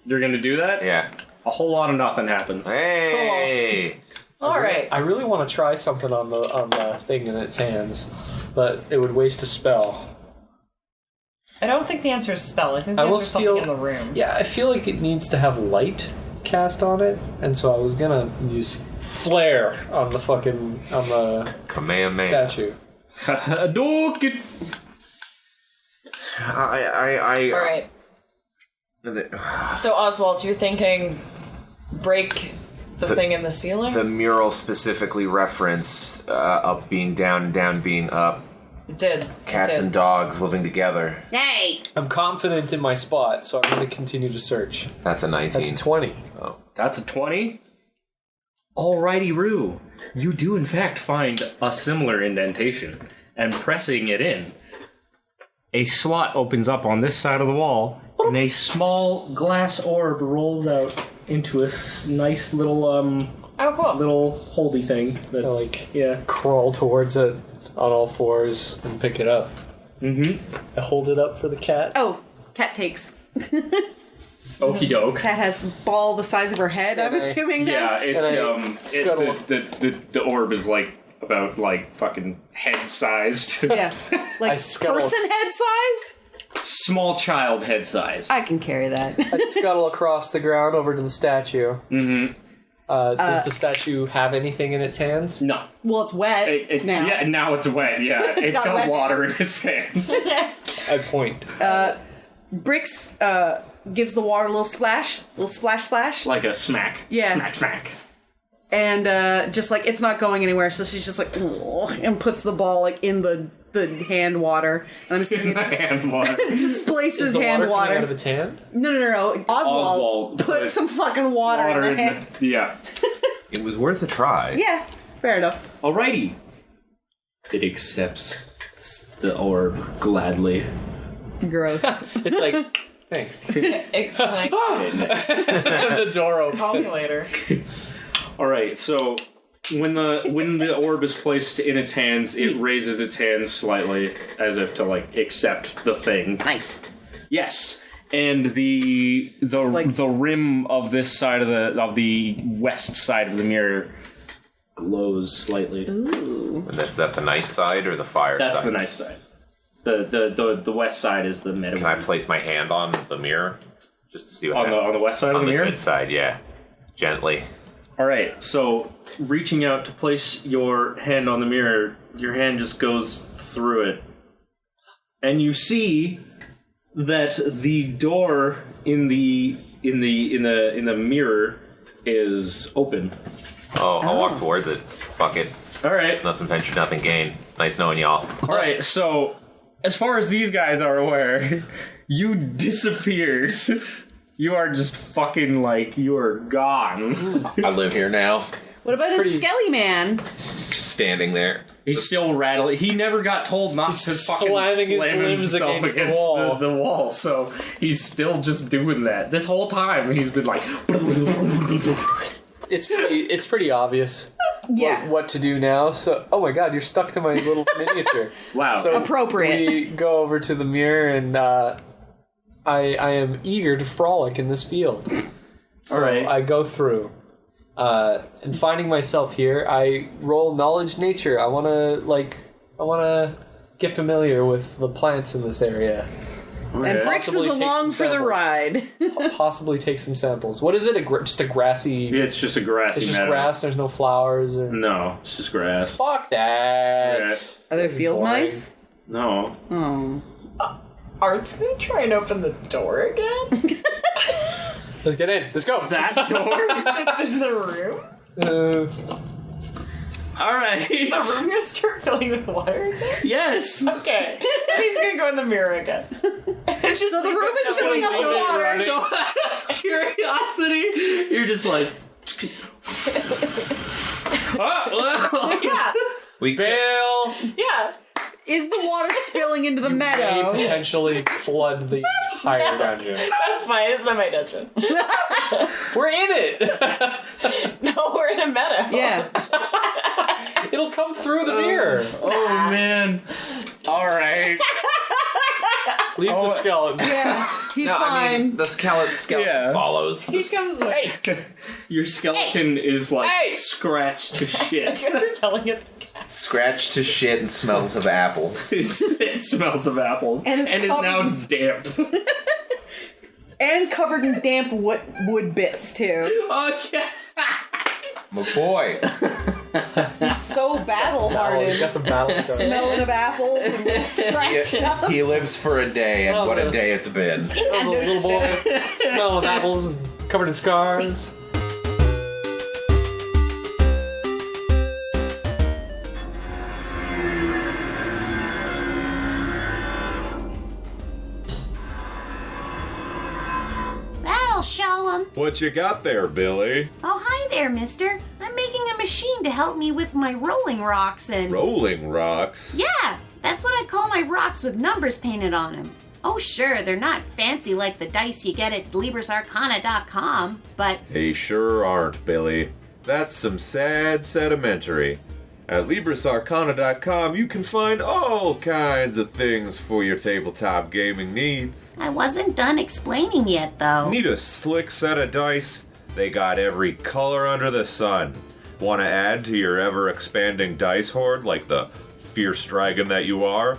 S5: You're gonna do that?
S7: Yeah.
S5: A whole lot of nothing happens.
S7: Hey!
S10: All right.
S1: I really want to try something on the thing in its hands, but it would waste a spell.
S10: I don't think the answer is spell. I think the
S1: I
S10: answer
S1: almost
S10: is something
S1: feel
S10: in the room.
S1: Yeah, I feel like it needs to have light cast on it, and so I was gonna use flare on the
S7: Kamehameha.
S1: statue.
S5: Hadouken!
S7: I
S10: All right. So Oswalt, you're thinking break the thing in the ceiling?
S7: The mural specifically referenced up being down, down being up,
S10: It did.
S7: cats
S10: it did.
S7: and dogs living together.
S9: Hey!
S1: I'm confident in my spot, so I'm going to continue to search.
S7: That's a 19.
S1: That's a 20.
S7: Oh.
S5: That's a 20? Alrighty, Roo. You do in fact find a similar indentation, and pressing it in, a slot opens up on this side of the wall, and a small glass orb rolls out into a nice little
S10: Oh, cool.
S5: little holdy thing. That's yeah.
S1: Crawl towards it on all fours and pick it up.
S5: Mm-hmm.
S1: I hold it up for the cat.
S6: Oh, cat takes.
S5: Okie doke.
S6: Cat has ball the size of her head, I'm assuming.
S5: Yeah, it's
S1: And I scuttle.
S5: the orb is like about like fucking head sized.
S6: Yeah. Like
S1: I scuttle.
S6: person head sized?
S5: Small child head sized.
S6: I can carry that.
S1: I scuttle across the ground over to the statue.
S5: Mm-hmm.
S1: Does the statue have anything in its hands?
S5: No.
S6: Well, it's wet now.
S5: Yeah, now it's wet. Yeah, it's
S6: got
S5: got
S6: wet.
S5: water in its hands.
S1: I point.
S6: Brix gives the water a little splash, splash.
S5: Like a smack.
S6: Yeah.
S5: Smack, smack.
S6: And just like it's not going anywhere, so she's just like, "Ugh," and puts the ball like in the hand water. And I'm assuming it
S5: Hand water.
S6: displaces
S1: Is the
S6: hand
S1: water
S6: water.
S1: coming out of its hand?
S6: No. Oswald put some fucking water in the hand.
S5: Yeah.
S7: It was worth a try.
S6: Yeah, fair enough.
S5: Alrighty. It accepts the orb gladly.
S6: Gross.
S1: It's like, thanks.
S10: It's like
S1: The door opens.
S10: calculator.
S5: Alright, so when the orb is placed in its hands, it raises its hands slightly as if to like accept the thing.
S6: Nice.
S5: Yes, and the rim of this side of the west side of the mirror glows slightly.
S6: Ooh.
S7: And that's that the nice side or the fire side?
S5: That's the nice side. The west side is the meta.
S7: Can I place my hand on the mirror just to see what happens?
S5: On the west side of the mirror?
S7: On the good side, yeah. Gently.
S5: All right, so reaching out to place your hand on the mirror, your hand just goes through it, and you see that the door in the mirror is open.
S7: Oh, I'll walk towards it. Fuck it.
S5: All right.
S7: Nothing ventured, nothing gained. Nice knowing y'all.
S5: All right, so as far as these guys are aware, you disappeared. You are just fucking like, you are gone.
S7: I live here now.
S6: What about his Skelly Man?
S7: Just standing there.
S5: He's still rattling. He never got told not to fucking
S1: slamming his
S5: slam
S1: limbs
S5: himself
S1: against
S5: against
S1: the wall.
S5: the wall, so he's still just doing that. This whole time, he's been like...
S1: It's pretty obvious.
S6: Yeah.
S1: What to do now? So, oh my god, you're stuck to my little miniature.
S5: Wow.
S1: So
S6: appropriate.
S1: We go over to the mirror, and I am eager to frolic in this field. So
S5: all right.
S1: I go through, and finding myself here, I roll knowledge nature. I wanna get familiar with the plants in this area.
S6: And Brix is
S1: Possibly take
S6: along
S1: some
S6: for the
S1: samples.
S6: ride.
S1: Possibly take some samples. What is it? Just a grassy.
S5: It's just a grassy
S1: It's just
S5: meadow.
S1: grass. There's no flowers. Or...
S5: No, it's just grass.
S1: Fuck that.
S5: Yeah.
S6: Are there field
S1: boring.
S6: mice?
S5: No.
S6: Oh.
S8: Art's gonna try and open the door again?
S1: Let's get in. Let's go.
S5: That door?
S8: It's in the room?
S5: All right.
S8: The room gonna start filling with water again?
S5: Yes.
S8: Okay. Then he's gonna go in the mirror again.
S6: So the room is filling up with water.
S5: So out of curiosity, you're just like...
S8: Yeah.
S7: We
S1: Bail.
S8: Yeah.
S6: Is the water spilling into the
S1: May
S6: meadow?
S1: potentially flood the entire dungeon.
S8: That's fine. It's not my dungeon.
S1: We're in it.
S8: No, we're in a meadow.
S6: Yeah.
S1: It'll come through the mirror.
S5: Oh, man. All right.
S1: Leave the skeleton.
S6: Yeah. He's
S7: no,
S6: fine.
S7: I mean, the skeleton follows.
S8: He comes with.
S5: Your skeleton is like scratched to shit.
S8: You guys are yelling at the cat.
S7: Scratched to shit and smells of apples.
S5: It smells of apples
S6: And
S5: is
S6: it's
S5: now
S6: covered-
S5: damp.
S6: And covered in damp wood bits, too.
S5: Oh, yeah.
S7: My boy.
S6: He's so
S1: Oh, he's
S6: battle-hardened.
S1: got some battle scars.
S6: Smelling of apples and scratched up.
S7: He lives for a day, and what a day it's been.
S1: That was a little boy smelling apples and covered in scars.
S9: That'll show him.
S2: What you got there, Billy?
S9: Oh, hi there, mister. I'm making a machine to help me with my rolling rocks and...
S2: Rolling rocks?
S9: Yeah, that's what I call my rocks with numbers painted on them. Oh, sure, they're not fancy like the dice you get at LibrisArcana.com, but...
S2: They sure aren't, Billy. That's some sad sedimentary. At LibrisArcana.com, you can find all kinds of things for your tabletop gaming needs.
S9: I wasn't done explaining yet, though.
S2: Need a slick set of dice? They got every color under the sun. Want to add to your ever-expanding dice hoard like the fierce dragon that you are?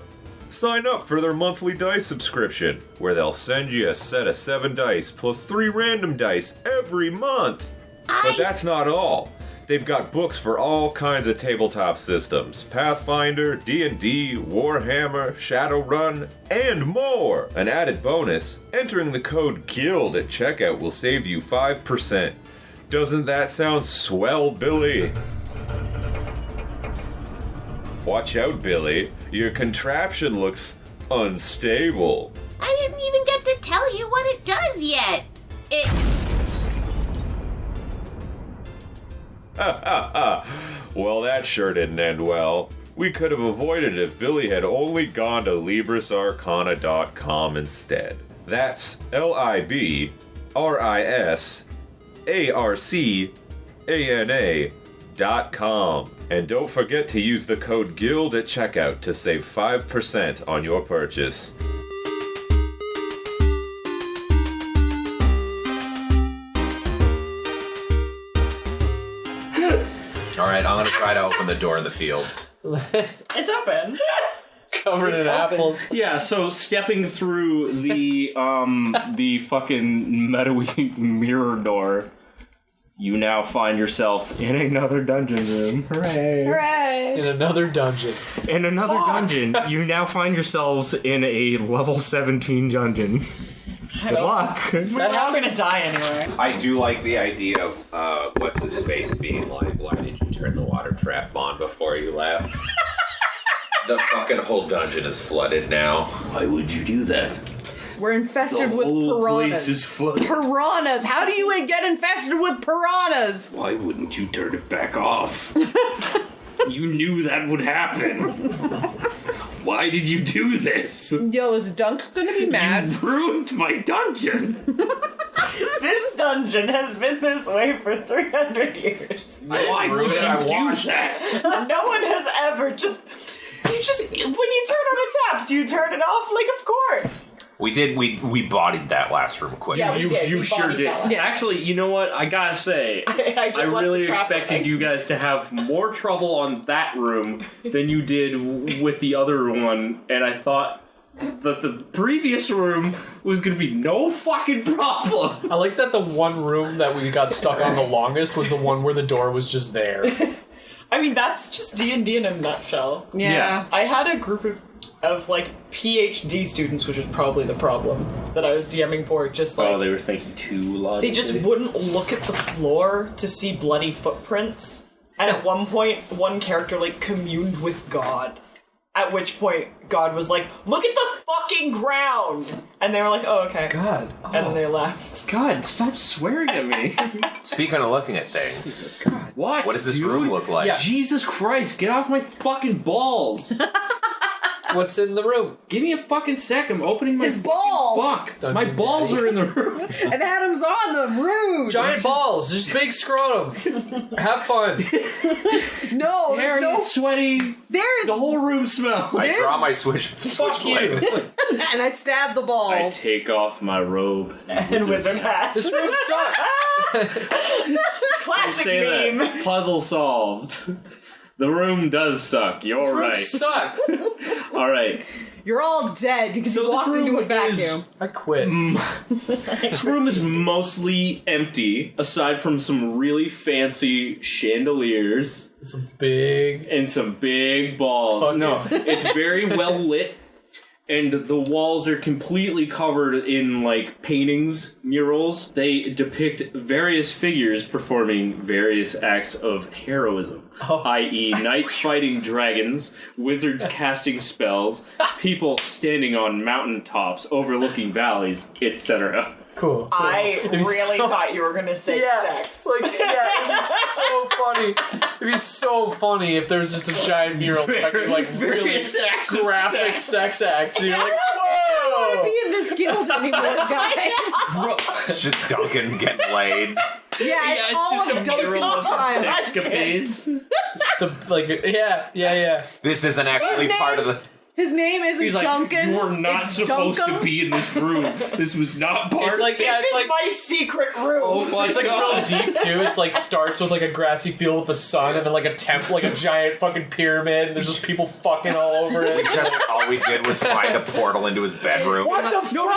S2: Sign up for their monthly dice subscription, where they'll send you a set of 7 dice plus 3 random dice every month. But that's not all. They've got books for all kinds of tabletop systems. Pathfinder, D&D, Warhammer, Shadowrun, and more! An added bonus, entering the code GUILD at checkout will save you 5%. Doesn't that sound swell, Billy? Watch out, Billy. Your contraption looks unstable.
S9: I didn't even get to tell you what it does yet. It...
S2: Well, that sure didn't end well. We could have avoided it if Billy had only gone to LibrisArcana.com instead. That's LibrisArcana.com. TopSpinTheFuzzy.com. And don't forget to use the code GUILD at checkout to save 5% on your purchase.
S7: Alright, I'm gonna try to open the door in the field.
S8: It's open.
S1: Covered in apples.
S5: Yeah, so stepping through the fucking meadowy mirror door, you now find yourself in another dungeon room. Hooray!
S8: Hooray!
S1: In another dungeon.
S5: In another dungeon, you now find yourselves in a level 17 dungeon. Good luck.
S8: We're all gonna die anyway.
S7: I do like the idea of what's his face being like, why did you turn the water trap on before you left? The fucking whole dungeon is flooded now.
S5: Why would you do that?
S6: We're infested with
S5: Whole
S6: piranhas.
S5: place is flooded.
S6: Piranhas! How do you get infested with piranhas?
S5: Why wouldn't you turn it back off? You knew that would happen. Why did you do this?
S6: Yo, is Dunk's gonna be mad?
S5: You ruined my dungeon.
S8: This dungeon has been this way for 300 years.
S5: Why would you do that?
S8: No one has ever when you turn on a tap, do you turn it off? Like, of course.
S7: We bodied that last room quick.
S10: Yeah, we did.
S5: You
S10: We
S5: sure
S10: bodied
S5: did.
S10: that.
S5: Yeah. Actually, you know what? I gotta say,
S8: I
S5: I really expected you guys to have more trouble on that room than you did with the other one, and I thought that the previous room was gonna be no fucking problem.
S1: I like that the one room that we got stuck on the longest was the one where the door was just there.
S8: I mean, that's just D&D in a nutshell.
S6: Yeah.
S8: I had a group of like PhD students, which was probably the problem that I was DMing for. Just like
S5: They were thinking too logically.
S8: they just wouldn't look at the floor to see bloody footprints. And at one point, one character like communed with God. At which point, God was like, "Look at the fucking ground," and they were like, "Oh, okay."
S1: God.
S8: And then they left.
S5: God, stop swearing at me.
S7: Speaking of looking at things,
S5: What?
S7: what does this
S5: dude?
S7: room look like?
S1: Yeah.
S5: Jesus Christ, get off my fucking balls.
S1: What's in the room?
S5: Give me a fucking sec. I'm opening my
S6: His balls!
S5: Fuck.
S1: Dungeon
S5: My balls
S1: Daddy.
S5: are in the room.
S6: And Adam's on them, rude!
S1: Giant balls, just big scrotum. Have fun.
S6: No, there's
S5: Hairy,
S6: no...
S5: sweaty.
S6: There's...
S5: The whole room smells.
S7: I draw my
S1: Fuck you.
S7: switchblade.
S6: And I stab the
S5: I
S6: balls.
S5: take off my robe
S8: And wizard hat.
S1: This room sucks.
S8: Classic
S5: say
S8: meme.
S5: that. Puzzle solved. The room does suck. You're
S1: This room
S5: right.
S1: sucks.
S5: All right.
S6: You're all dead because
S5: So
S6: you
S5: this
S6: walked into
S5: room
S6: a vacuum.
S5: is-
S1: I quit.
S5: This room is mostly empty, aside from some really fancy chandeliers
S1: It's a big.
S5: and some big balls.
S1: Fuck
S5: No,
S1: yeah.
S5: it's very well lit, and the walls are completely covered in like paintings, murals. They depict various figures performing various acts of heroism, i.e., knights fighting dragons, wizards casting spells, people standing on mountaintops overlooking valleys, etc.
S1: Cool.
S8: I
S1: It'd be
S8: really
S1: so-
S8: thought you were gonna say sex.
S1: Like, yeah, it'd be so funny. It'd be so funny if there was just a giant mural depicting, like, really
S5: Various acts of
S1: graphic sex acts. And you're like, whoa!
S6: Be in this guild anymore, guys.
S7: It's just Duncan getting laid.
S6: Yeah, it's all of Duncan's time.
S5: Sexcapades.
S1: Just a, like, yeah.
S7: This isn't actually
S6: His
S7: part of
S6: name-
S7: the.
S6: His name isn't
S5: He's like,
S6: Duncan.
S5: you are not
S6: it's
S5: supposed
S6: Duncan.
S5: to be in this room. This was not part
S1: It's like,
S5: of it.
S1: yeah,
S8: This
S1: it's
S8: is
S1: like,
S8: my secret room.
S1: oh, well, it's like really deep too. It's like starts with like a grassy field with the sun, and then like a temple, like a giant fucking pyramid. And there's just people fucking all over it.
S7: Just all we did was find a portal into his bedroom.
S1: What the fuck?
S5: No.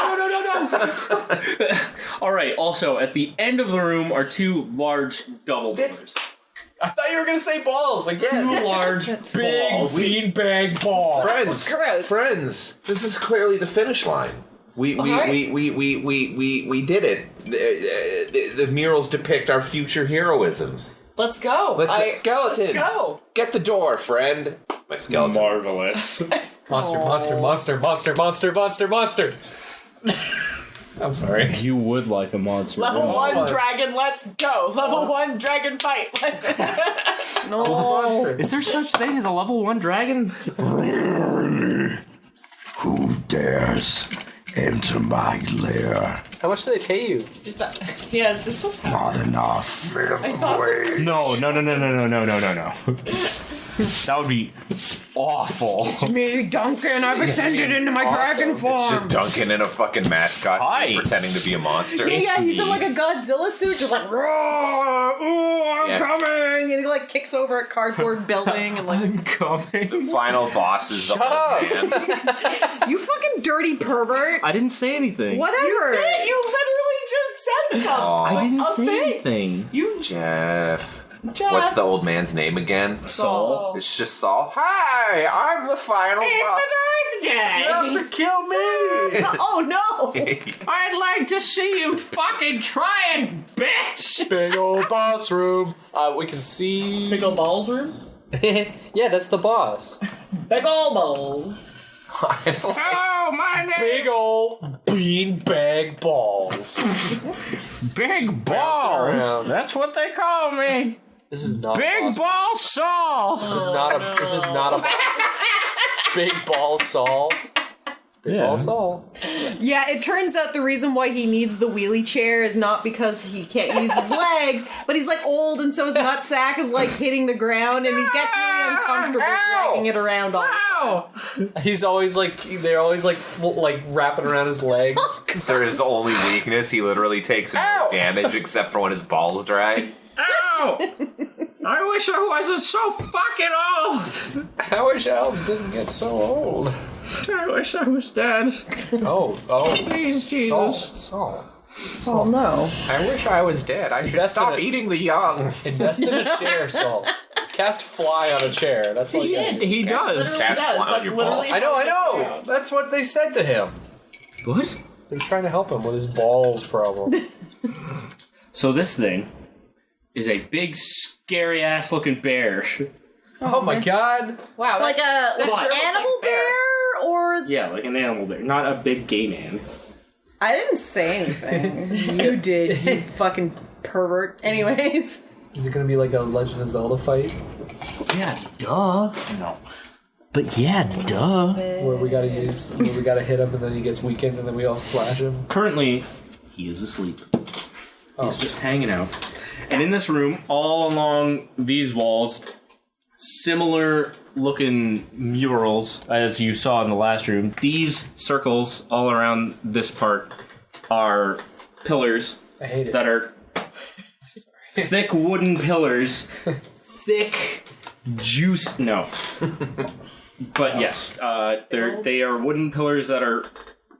S5: All right. Also, at the end of the room are two large double doors.
S1: I thought you were gonna say balls again.
S5: Two large
S1: Big
S5: balls.
S1: beanbag balls.
S7: Friends, this is clearly the finish line. We did it. The murals depict our future heroisms.
S8: Let's go.
S7: Skeleton.
S8: Let's go.
S7: Get the door, friend. My skeleton.
S5: Marvelous.
S1: Monster. I'm sorry.
S5: You would like a monster.
S8: Level 1 dragon, let's go. Level 1 dragon fight.
S1: Monster.
S5: Is there such thing as a level 1 dragon?
S11: Who dares enter my lair?
S1: How much do they pay you?
S10: Is that? Yeah, is this what's happening?
S7: Not enough.
S5: No. That would be awful.
S6: It's me, Duncan. I've ascended into my dragon form.
S7: It's just Duncan in a fucking mascot suit pretending to be a monster.
S6: Yeah, he's in like a Godzilla suit, just like, roar, ooh, I'm coming, and he like kicks over a cardboard building and like,
S5: I'm coming.
S7: The final boss is the
S1: Shut up.
S7: old man.
S6: you fucking dirty pervert.
S5: I didn't say anything.
S6: Whatever.
S10: You literally just said something.
S5: I didn't
S10: A
S5: say
S10: thing.
S5: anything.
S10: You
S7: Jeph.
S10: Jeph.
S7: What's the old man's name again?
S5: Saul.
S7: It's just Saul. Hi, I'm the final boss.
S10: It's my birthday.
S7: You have to kill me.
S6: Oh no.
S5: I'd like to see you fucking try it, bitch.
S1: Big old boss room. We can see.
S5: Big ol' balls room?
S1: Yeah, that's the boss.
S10: Big ol' balls.
S5: Oh, my name.
S1: Big old beanbag balls.
S5: Big
S1: around.
S5: balls. That's what they call me.
S1: This is not
S5: Big ball Saul.
S1: This is not a big ball Saul. Big ball Saul.
S6: Yeah, it turns out the reason why he needs the wheelie chair is not because he can't use his legs, but he's like old and so his nutsack is like hitting the ground and he gets really uncomfortable dragging it around all the time.
S1: He's always like, they're always like wrapping around his legs.
S7: They're his only weakness. He literally takes no damage except for when his balls dry.
S5: Ow! I wish I wasn't so fucking old.
S1: I wish elves didn't get so old.
S5: I wish I was dead.
S1: Oh.
S5: Please, Jesus.
S1: Saul.
S6: Oh no.
S7: I wish I was dead. I should
S1: Invest
S7: stop
S1: in it.
S7: eating the young.
S1: Invest in a chair, Saul. Cast fly on a chair. That's what
S5: He does.
S7: Cast
S10: does,
S7: fly on
S10: like,
S7: your
S10: literally-
S7: balls.
S1: I know. That's what they said to him.
S5: What?
S1: They're trying to help him with his balls problem.
S5: So this thing is a big, scary-ass looking bear.
S1: Oh my god.
S10: Wow.
S6: Like
S10: that
S6: an
S10: sure looks
S6: animal
S10: like
S6: bear or
S5: Yeah, like an animal bear, not a big gay man.
S6: I didn't say anything. You did, you fucking pervert. Anyways.
S1: Is it gonna be like a Legend of Zelda fight?
S5: Yeah, duh. No. But yeah, duh.
S1: Where we gotta hit him and then he gets weakened and then we all slash him?
S5: Currently, he is asleep. He's just hanging out. And in this room, all along these walls, similar looking murals as you saw in the last room. These circles all around this part are pillars
S1: I hate it.
S5: that are thick wooden pillars. Thick juice. No. But yes, they are wooden pillars that are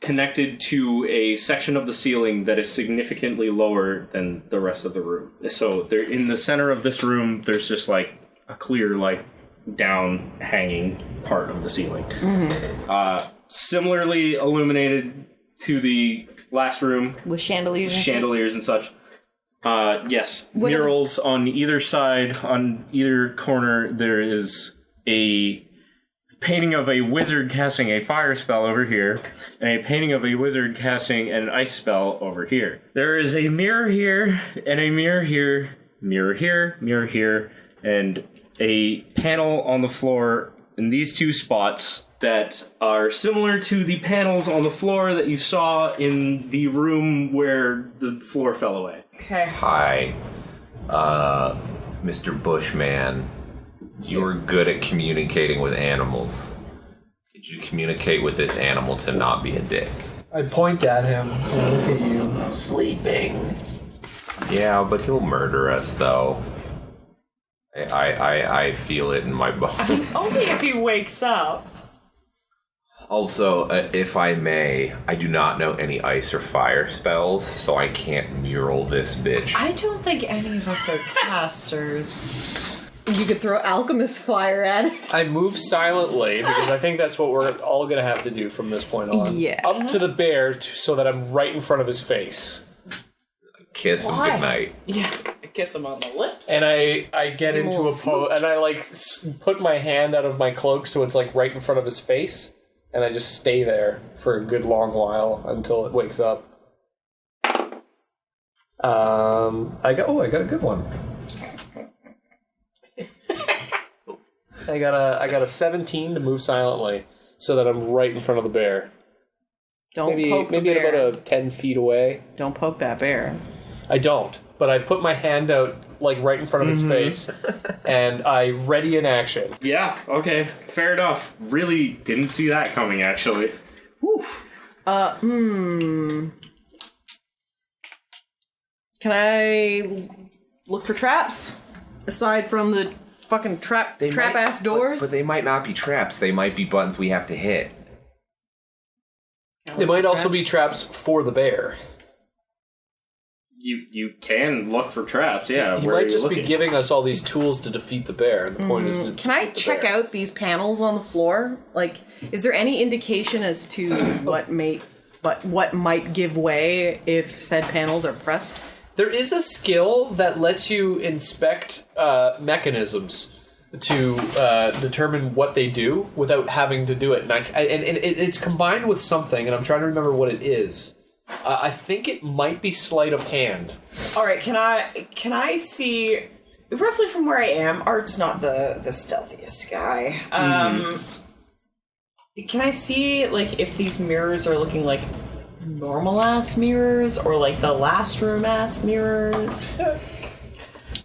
S5: connected to a section of the ceiling that is significantly lower than the rest of the room. So they're in the center of this room. There's just like a clear, like down hanging part of the ceiling. Similarly illuminated to the last room,
S6: with chandeliers.
S5: and such. Yes,
S6: What are
S5: murals on either side, on either corner. There is a painting of a wizard casting a fire spell over here, and a painting of a wizard casting an ice spell over here. There is a mirror here, and a mirror here, mirror here, mirror here, and a panel on the floor in these two spots that are similar to the panels on the floor that you saw in the room where the floor fell away.
S10: Okay.
S7: Hi, Mr. Bushman. You're good at communicating with animals. Could you communicate with this animal to not be a dick?
S1: I point at him and look at you.
S7: Sleeping. Yeah, but he'll murder us, though. I feel it in my bones.
S10: Only if he wakes up.
S7: Also, if I may, I do not know any ice or fire spells, so I can't mural this bitch.
S10: I don't think any of us are casters.
S6: You could throw alchemist fire at it.
S1: I move silently because I think that's what we're all gonna have to do from this point on.
S6: Yeah.
S1: Up to the bear so that I'm right in front of his face.
S7: Kiss him
S10: Why?
S7: goodnight.
S10: Yeah. Kiss him on the lips.
S1: And I get into a pose and I like put my hand out of my cloak so it's like right in front of his face. And I just stay there for a good long while until it wakes up. I got a good one. I got a 17 to move silently so that I'm right in front of the bear.
S6: Don't poke the
S1: maybe
S6: bear.
S1: about 10 feet away.
S6: Don't poke that bear.
S1: I don't, but I put my hand out like right in front of its face, and I ready in action.
S5: Yeah, okay, fair enough. Really didn't see that coming, actually. Whew.
S6: Can I look for traps? Aside from the fucking trap-ass doors?
S7: But they might not be traps. They might be buttons we have to hit.
S1: They might also be traps for the bear.
S5: You can look for traps, yeah.
S1: He
S5: where
S1: might
S5: are you
S1: just
S5: looking?
S1: be giving us all these tools to defeat the bear, and the point is to
S6: Can I
S1: defeat the
S6: check
S1: bear.
S6: out these panels on the floor? Like, is there any indication as to what might give way if said panels are pressed?
S1: There is a skill that lets you inspect mechanisms to determine what they do without having to do it. And it's combined with something, and I'm trying to remember what it is. I think it might be sleight of hand.
S8: All right, can I see roughly from where I am? Art's not the stealthiest guy. Can I see like if these mirrors are looking like normal ass mirrors or like the last room ass mirrors?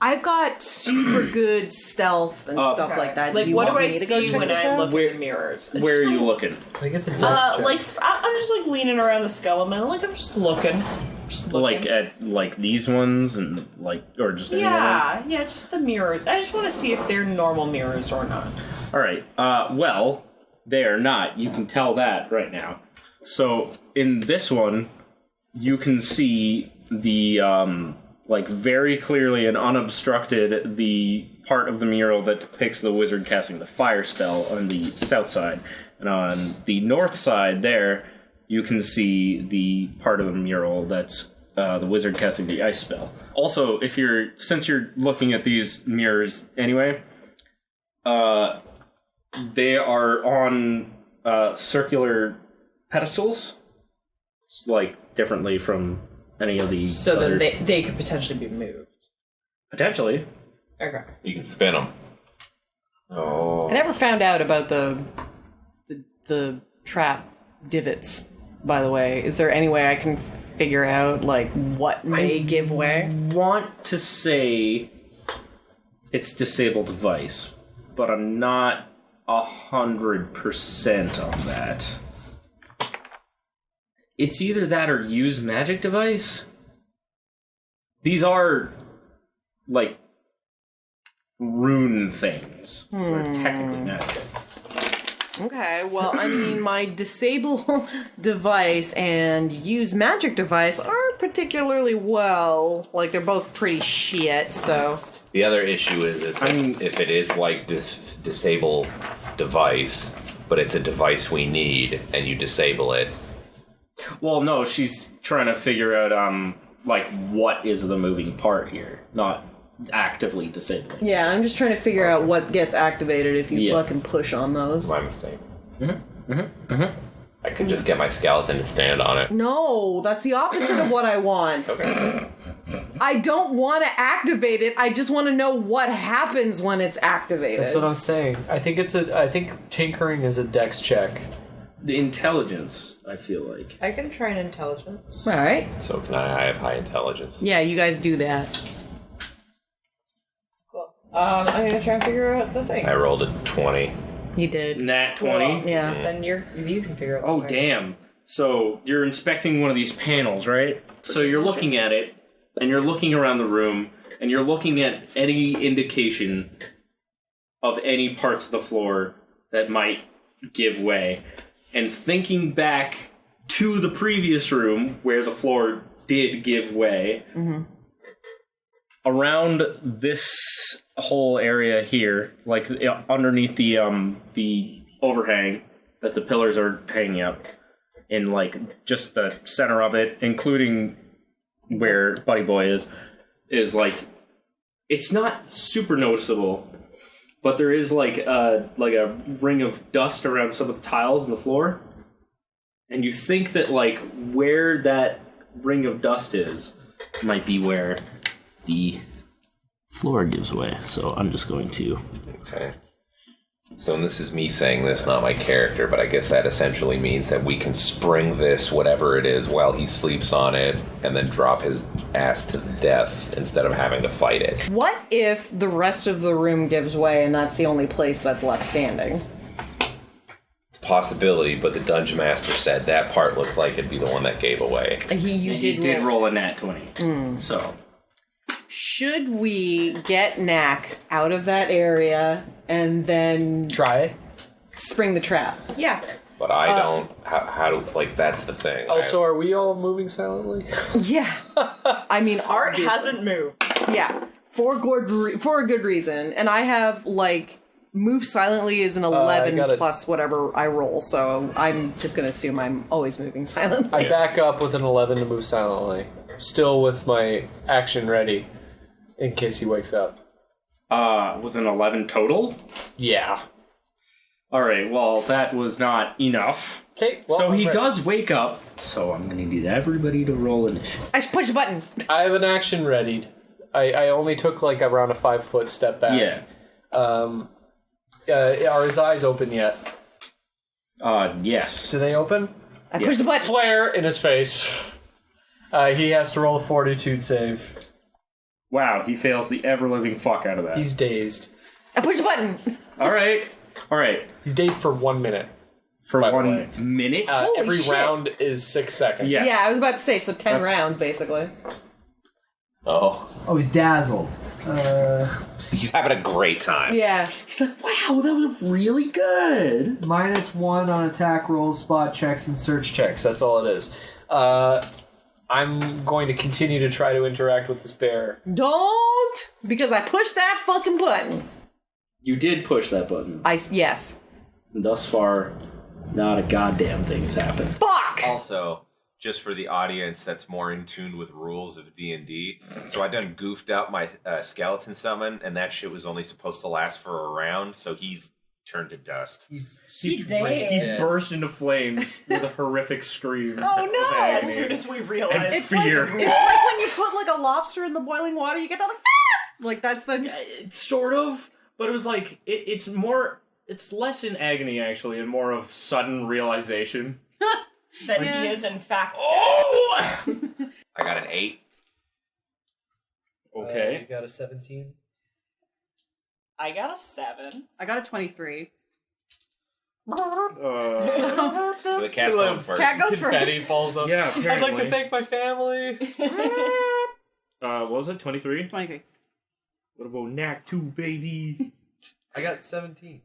S6: I've got super good stealth and stuff like that.
S8: Like,
S6: do you
S8: what
S6: want
S8: do I
S6: me to go
S8: see
S6: check
S8: when
S6: this
S8: I
S6: out?
S8: look at the mirrors?
S5: Where are you looking?
S1: I think it's a dex check.
S8: Like I'm just like leaning around the skeleton. Like I'm just looking.
S5: Like at like these ones and like or just any of them?
S8: Yeah, just the mirrors. I just want to see if they're normal mirrors or not.
S5: All right. Well, they are not. You can tell that right now. So in this one, you can see the like very clearly and unobstructed the part of the mural that depicts the wizard casting the fire spell on the south side, and on the north side there, you can see the part of the mural that's the wizard casting the ice spell. Also, since you're looking at these mirrors anyway, they are on circular pedestals, like differently from any of the
S8: So
S5: other...
S8: then they could potentially be moved.
S5: Potentially.
S8: Okay.
S7: You can spin them. Oh.
S6: I never found out about the trap divots. By the way, is there any way I can figure out like what may give way?
S5: Want to say it's disabled device, but I'm not 100% on that. It's either that or use magic device. These are like rune things, so they're technically magic.
S6: Okay, well, I mean, my disable device and use magic device aren't particularly well. Like, they're both pretty shit, so...
S7: The other issue is if it is like disable device, but it's a device we need, and you disable it.
S5: Well, no, she's trying to figure out, like, what is the moving part here, not actively disabling.
S6: Yeah, I'm just trying to figure out what gets activated if you fucking push on those.
S7: My mistake. I could just get my skeleton to stand on it.
S6: No, that's the opposite of what I want.
S7: Okay.
S6: I don't want to activate it. I just want to know what happens when it's activated.
S1: That's what I'm saying. I think tinkering is a dex check.
S5: The intelligence, I feel like.
S8: I can try an intelligence.
S6: All right.
S7: So can I have high intelligence.
S6: Yeah, you guys do that.
S8: Cool. I'm gonna try and figure out the thing.
S7: I rolled a 20.
S6: He did.
S5: Nat 20?
S6: Yeah.
S8: Then you can figure out.
S5: Oh, damn. So you're inspecting one of these panels, right? So you're looking at it, and you're looking around the room, and you're looking at any indication of any parts of the floor that might give way. And thinking back to the previous room where the floor did give way, around this whole area here, like underneath the overhang that the pillars are hanging up, in like just the center of it, including where Buddy Boy is like, it's not super noticeable, but there is like a ring of dust around some of the tiles in the floor, and you think that like where that ring of dust is might be where the floor gives way. So I'm just going to.
S7: Okay. So, and this is me saying this, not my character, but I guess that essentially means that we can spring this, whatever it is, while he sleeps on it, and then drop his ass to death instead of having to fight it.
S6: What if the rest of the room gives way and that's the only place that's left standing?
S7: It's a possibility, but the Dungeon Master said that part looked like it'd be the one that gave away.
S5: You did roll a nat 20. So.
S6: Should we get Knack out of that area and then
S1: Try.
S6: spring the trap?
S8: Yeah.
S7: But I don't. How do, like, that's the thing.
S1: Also, are we all moving silently?
S6: Yeah. I mean,
S8: Art
S6: obviously.
S8: hasn't moved.
S6: Yeah. For a good reason. And I have, like, move silently is an 11 plus whatever I roll, so I'm just going to assume I'm always moving silently.
S1: I back up with an 11 to move silently. Still with my action ready. In case he wakes up.
S5: With an 11 total?
S1: Yeah.
S5: Alright, well, that was not enough.
S1: Okay, well,
S5: so he does wake up, so I'm gonna need everybody to roll initiative.
S6: I should push the button.
S1: I have an action readied. I only took like around a 5-foot step back.
S5: Yeah.
S1: Are his eyes open yet?
S5: Yes.
S1: Do they open?
S6: I push the button.
S1: Flare in his face. He has to roll a fortitude save.
S5: Wow, he fails the ever-living fuck out of that.
S1: He's dazed.
S6: I push the button.
S5: Alright.
S1: He's dazed for 1 minute.
S5: For 1 minute?
S1: Every
S6: shit.
S1: round is 6 seconds.
S6: Yeah, I was about to say, so 10 rounds, basically.
S7: Oh,
S11: he's dazzled.
S7: he's having a great time.
S6: Yeah.
S5: He's like, wow, that was really good.
S11: -1 on attack rolls, spot checks, and search checks.
S1: That's all it is. I'm going to continue to try to interact with this bear.
S6: Don't! Because I pushed that fucking button.
S5: You did push that button.
S6: Yes.
S5: And thus far, not a goddamn thing's happened.
S6: Fuck!
S7: Also, just for the audience that's more in tune with rules of D&D, so I done goofed out my skeleton summon, and that shit was only supposed to last for a round, so he's turned to dust.
S5: He burst into flames with a horrific scream.
S8: Oh no! As soon as we realized.
S5: And
S6: It's
S5: fear.
S6: like when you put like a lobster in the boiling water, you get that like, ah! Like that's the...
S5: Sort of, but it was like, it's less in agony actually, and more of sudden realization.
S8: That he is in fact
S5: Oh!
S7: I got an 8.
S5: Okay.
S1: You got a 17?
S8: I got a 7.
S6: I got a 23.
S7: So the cat's going first.
S6: Cat goes
S1: Confetti
S6: first.
S1: falls up.
S5: Yeah, apparently.
S1: I'd like to thank my family.
S5: What was it, 23?
S6: 23.
S5: What about Knack 2, baby?
S1: I got 17.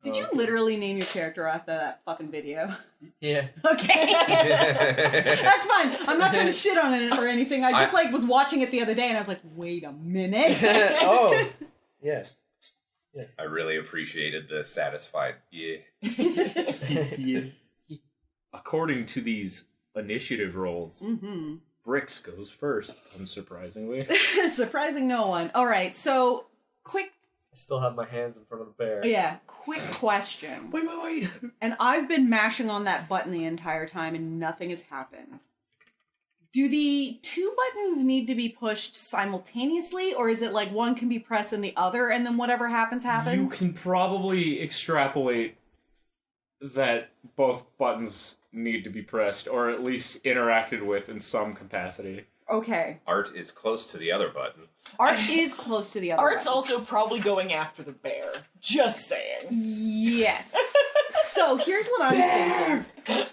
S6: Did you literally name your character after that fucking video?
S1: Yeah.
S6: Okay. That's fine. I'm not trying to shit on it or anything. I just like was watching it the other day and I was like, wait a minute.
S1: Oh. Yeah.
S7: I really appreciated the satisfied, yeah.
S5: According to these initiative rolls, Brix goes first, unsurprisingly.
S6: Surprising no one. All right, so quick.
S1: I still have my hands in front of the bear.
S6: Yeah, quick question.
S5: Wait.
S6: And I've been mashing on that button the entire time and nothing has happened. Do the two buttons need to be pushed simultaneously, or is it like one can be pressed and the other, and then whatever happens, happens?
S5: You can probably extrapolate that both buttons need to be pressed, or at least interacted with in some capacity.
S6: Okay.
S7: Art is close to the other button.
S6: Art is close to the other
S8: Art's
S6: button.
S8: also probably going after the bear. Just saying.
S6: Yes. So here's what I'm thinking.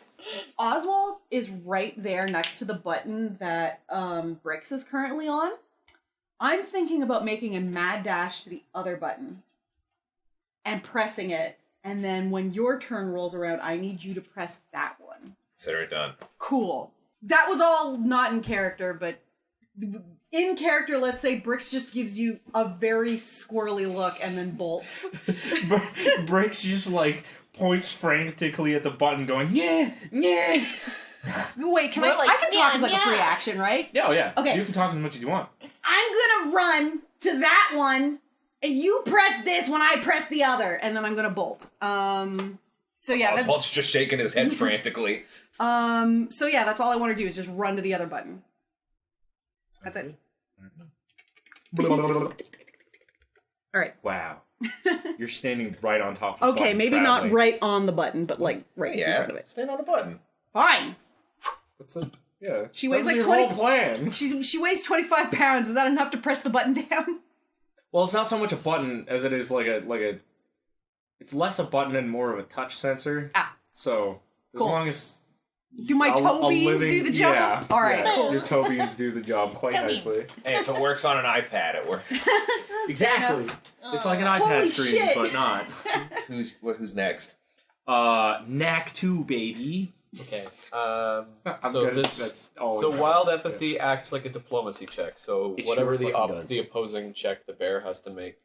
S6: Oswalt is right there next to the button that Brix is currently on. I'm thinking about making a mad dash to the other button and pressing it, and then when your turn rolls around, I need you to press that one.
S7: Consider it done.
S6: Cool. That was all not in character, but in character, let's say Brix just gives you a very squirrely look and then bolts.
S5: Brix just like points frantically at the button going, yeah.
S6: Wait, can
S8: We're
S6: I
S8: like,
S6: can talk as like a
S8: yeah.
S6: free action, right?
S5: Yeah, yeah.
S6: Okay.
S5: You can talk as much as you want.
S6: I'm gonna run to that one, and you press this when I press the other, and then I'm gonna bolt. So yeah, that's
S7: Oswald's just shaking his head frantically.
S6: so yeah, that's all I want to do is just run to the other button. That's it. All right.
S5: Wow. you're standing right on top of the
S6: Okay,
S5: button,
S6: maybe not
S5: traveling.
S6: right on the button, but like right in front of it.
S2: Stand on a button.
S6: Fine.
S2: What's the...
S5: Yeah.
S6: She weighs
S5: That
S6: like
S5: was
S6: 20.
S5: your whole plan.
S6: She weighs 25 pounds. Is that enough to press the button down?
S5: Well, it's not so much a button as it is like a. It's less a button and more of a touch sensor.
S6: Ah.
S5: So
S6: Cool.
S5: as long as
S6: Do my toe beans do the job?
S5: Yeah,
S6: All right,
S5: yeah,
S6: cool.
S5: your toe beans do the job quite nicely.
S7: Hey, if it works on an iPad, it works.
S5: Exactly. It's like an iPad
S6: Holy
S5: screen,
S6: shit.
S5: but not.
S2: Who's next?
S5: Knack 2, baby.
S1: Okay.
S5: I'm
S1: So
S5: good.
S1: this.
S5: That's always
S1: So wild empathy acts like a diplomacy check. So
S5: It
S1: whatever
S5: sure
S1: the
S5: fucking does.
S1: the opposing check the bear has to make.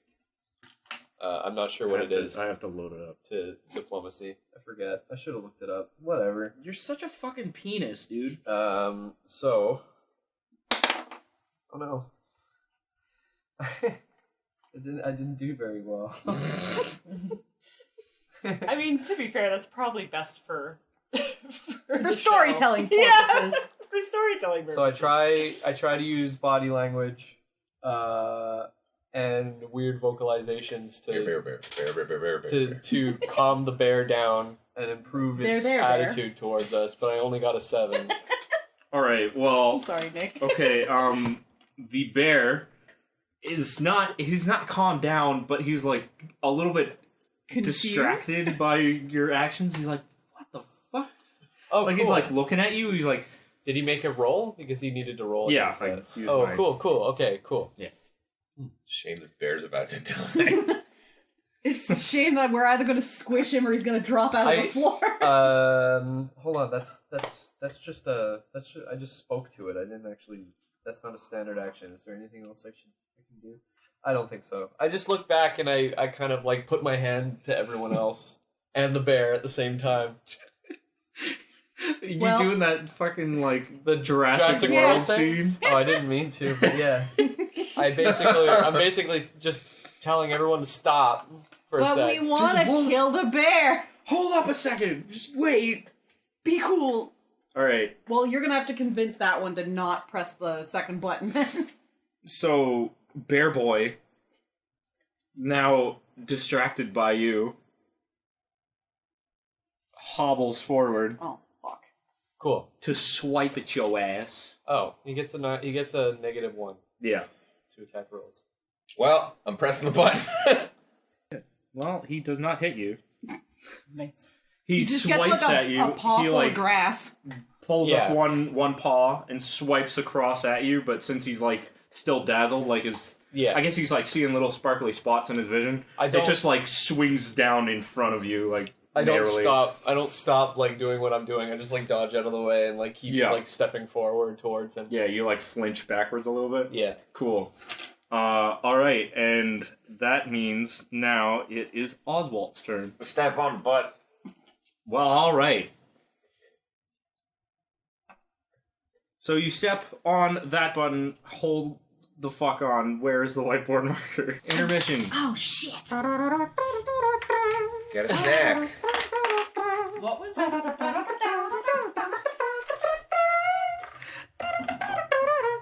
S1: I'm not sure what it is
S5: I have to load it up.
S1: to diplomacy. I forget. I should have looked it up. Whatever.
S5: You're such a fucking penis, dude.
S1: So. Oh no. I didn't do very well.
S10: I mean, to be fair, that's probably best for
S6: For storytelling purposes.
S10: Yeah, for storytelling purposes.
S1: So I try to use body language, and weird vocalizations to calm the bear down and improve its
S6: Bear.
S1: attitude towards us. But I only got a 7.
S5: All right. Well.
S6: I'm sorry, Nick.
S5: Okay. The bear is not. He's not calmed down, but he's like a little bit
S6: Confused?
S5: distracted by your actions. He's like, "What the fuck?"
S1: Oh,
S5: like
S1: cool.
S5: he's like looking at you. He's like,
S1: Did he make a roll? Because he needed to roll.
S5: "Yeah."
S1: against that.
S5: He was
S1: Oh,
S5: my-
S1: cool. Okay, cool.
S5: Yeah.
S2: Shame this bear's about to die.
S6: It's a shame that we're either going to squish him or he's going to drop out of the floor.
S1: Hold on. That's just a. I just spoke to it. I didn't actually. That's not a standard action. Is there anything else I can do? I don't think so. I just look back and I kind of like put my hand to everyone else and the bear at the same time.
S5: You
S6: Well-
S5: doing that fucking like the Jurassic
S1: Yeah.
S5: World scene?
S1: Oh, I didn't mean to, but yeah. I'm basically just telling everyone to stop for a
S6: But
S1: sec.
S6: we want to kill the bear.
S5: Hold up a second. Just wait.
S6: Be cool.
S5: All right.
S6: Well, you're going to have to convince that one to not press the second button.
S5: So Bear Boy, now distracted by you, hobbles forward
S6: Oh, fuck.
S1: Cool.
S5: to swipe at your ass.
S1: Oh, he gets a -1
S5: Yeah.
S1: to attack rolls.
S2: Well, I'm pressing the button.
S5: Well, he does not hit you.
S10: Nice.
S5: He,
S6: He just
S5: swipes
S6: gets
S5: at you.
S6: a paw
S5: He
S6: full
S5: like
S6: of grass.
S5: pulls
S1: Yeah.
S5: up one paw and swipes across at you, but since he's like still dazzled, like his
S1: Yeah.
S5: I guess he's like seeing little sparkly spots in his vision.
S1: I don't-
S5: It just like swings down in front of you, like
S1: I don't
S5: narrowly.
S1: stop. I don't stop like doing what I'm doing. I just like dodge out of the way and like keep
S5: Yeah.
S1: like stepping forward towards him.
S5: Yeah, you like flinch backwards a little bit.
S1: Yeah.
S5: Cool. All right, and that means now it is Oswalt's turn.
S7: Step on butt.
S5: Well, all right. So you step on that button, hold the fuck on. Where is the whiteboard marker? Intermission.
S9: Oh, shit.
S2: Get a snack.
S10: What was it?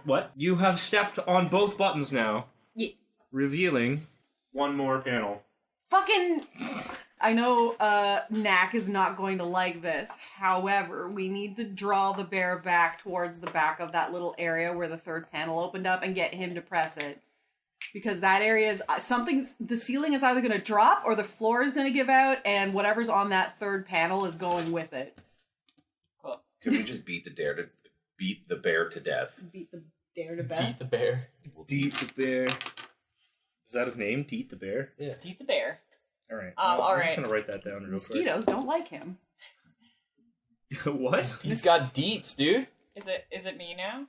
S5: What? You have stepped on both buttons now,
S6: Yeah.
S5: revealing one more panel.
S6: Fucking... I know Knack is not going to like this. However, we need to draw the bear back towards the back of that little area where the third panel opened up and get him to press it. Because that area is... the ceiling is either going to drop or the floor is going to give out and whatever's on that third panel is going with it.
S2: Could we just beat the bear to death?
S6: Beat the dare to Beth.
S1: Deet the bear.
S5: Deet the bear. Is that his name? Deet the bear?
S1: Yeah.
S10: Eat the bear.
S5: All right.
S10: All
S5: I'm
S10: right.
S5: just gonna write that down real
S6: Mosquitoes don't like him.
S5: quick. What?
S1: He's got deets, dude.
S10: Is it me now?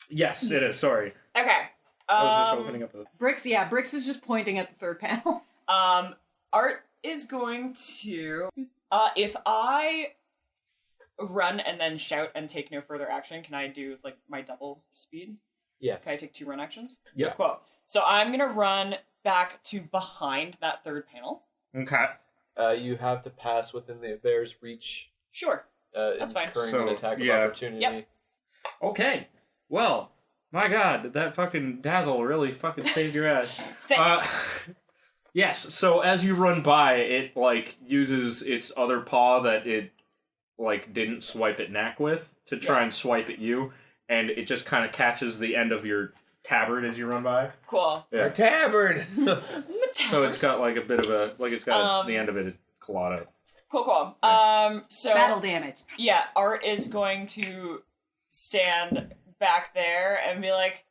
S5: Yes, it is. Sorry,
S10: Okay.
S5: I was just opening up.
S6: Brix is just pointing at the third panel.
S10: Art is going to. If I run and then shout and take no further action, can I do like my double speed?
S1: Yes.
S10: Can I take 2 run actions?
S5: Yeah.
S10: Cool. So I'm gonna run back to behind that third panel.
S5: Okay.
S1: You have to pass within the bear's reach.
S10: Sure. That's fine.
S1: Incurring
S5: So,
S1: an attack
S5: yeah.
S1: of opportunity.
S10: Yep.
S5: Okay. Well, my God, that fucking dazzle really fucking saved your ass.
S10: Sick.
S5: Yes, so as you run by, it, like, uses its other paw that it, like, didn't swipe at Knack with to try and swipe at you, and it just kind of catches the end of your tabard as you run by.
S10: Cool.
S5: Yeah.
S7: Our tabard!
S5: So it's got, like, a bit of a, like, it's got the end of it is clawed out.
S10: Cool. So
S6: Battle damage.
S10: Yeah, Art is going to stand back there and be like,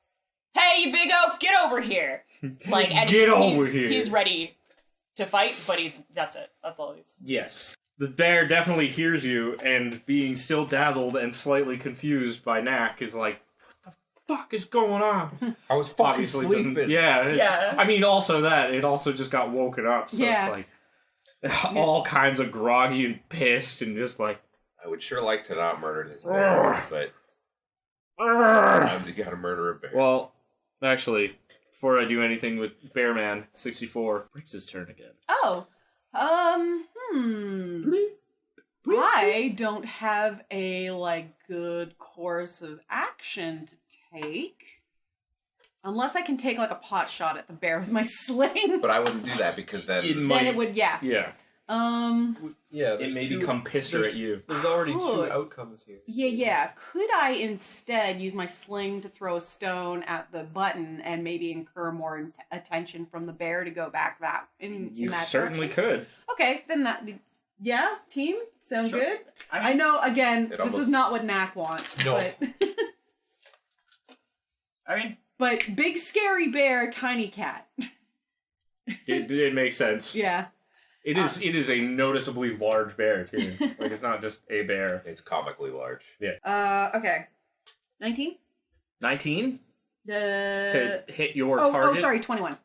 S10: "Hey, you big oaf, get over here!" Like, and
S5: Get over here.
S10: He's ready to fight, but that's it. That's all he's.
S5: Yes. The bear definitely hears you, and being still dazzled and slightly confused by Knack is like, what the fuck is going on?
S7: I was fucking
S5: Obviously
S7: sleeping.
S5: doesn't- Yeah,
S10: Yeah.
S5: I mean, also that, it also just got woken up, so
S6: Yeah.
S5: it's like, all kinds of groggy and pissed, and just like,
S7: I would sure like to not murder this bear, but sometimes you gotta murder a bear.
S5: well, actually, before I do anything with Bearman 64, Brix's turn again.
S6: Oh. I don't have a, like, good course of action to take. Unless I can take, like, a pot shot at the bear with my sling.
S7: But I wouldn't do that because then...
S6: Then it would, yeah.
S5: Yeah.
S1: Yeah,
S5: It may become pisser at you.
S1: There's already two
S6: Could.
S1: outcomes here.
S6: Yeah. Could I instead use my sling to throw a stone at the button and maybe incur more attention from the bear to go back in
S5: You
S6: that
S5: certainly
S6: direction?
S5: could.
S6: Okay, then that... Yeah, team? Sound
S5: Sure.
S6: good?
S5: I
S6: I know, again,
S7: It
S6: this is
S7: almost-
S6: not what Knack wants,
S1: No.
S6: but...
S10: I mean,
S6: But big scary bear, tiny cat.
S5: It makes sense.
S6: Yeah.
S5: It is a noticeably large bear, too. Like, it's not just a bear.
S7: It's comically large.
S5: Yeah.
S6: Okay. 19?
S5: 19? To hit your
S6: Oh,
S5: target?
S6: sorry, 21.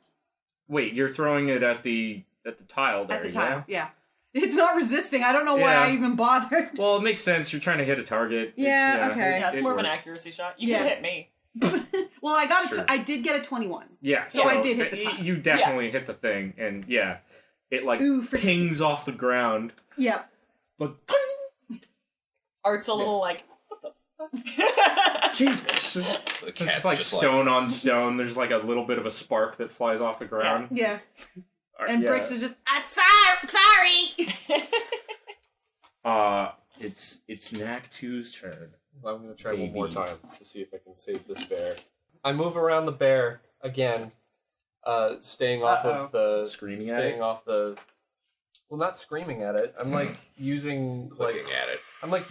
S5: Wait, you're throwing it at the tile there,
S6: At the tile, yeah. It's not resisting. I don't know why
S5: Yeah.
S6: I even bothered.
S5: Well, it makes sense. You're trying to hit a target.
S6: Yeah, okay.
S10: yeah, it's more of an
S5: works.
S10: accuracy shot. You
S6: Yeah.
S10: can hit me.
S6: Well, I got
S5: Sure.
S6: I did get a 21.
S5: Yeah.
S6: So I did hit the tile.
S5: You definitely hit the thing, and yeah. It, like,
S6: Ooh, for-
S5: pings off the ground.
S6: Yep.
S5: But
S10: Art's a little like, what the fuck?
S5: Jesus.
S7: The
S5: It's
S7: cat's
S5: just like stone on stone. There's like a little bit of a spark that flies off the ground.
S6: Yeah.
S5: Or-
S6: And
S5: yeah.
S6: Brix is just,
S9: Sorry.
S5: It's Knack 2's turn.
S1: I'm gonna try one more
S5: Baby.
S1: time to see if I can save this bear. I move around the bear again, staying off of the
S5: Screaming at
S1: staying
S5: it?
S1: off the. Well, not screaming at it. I'm like using like
S7: Looking at it.
S1: I'm like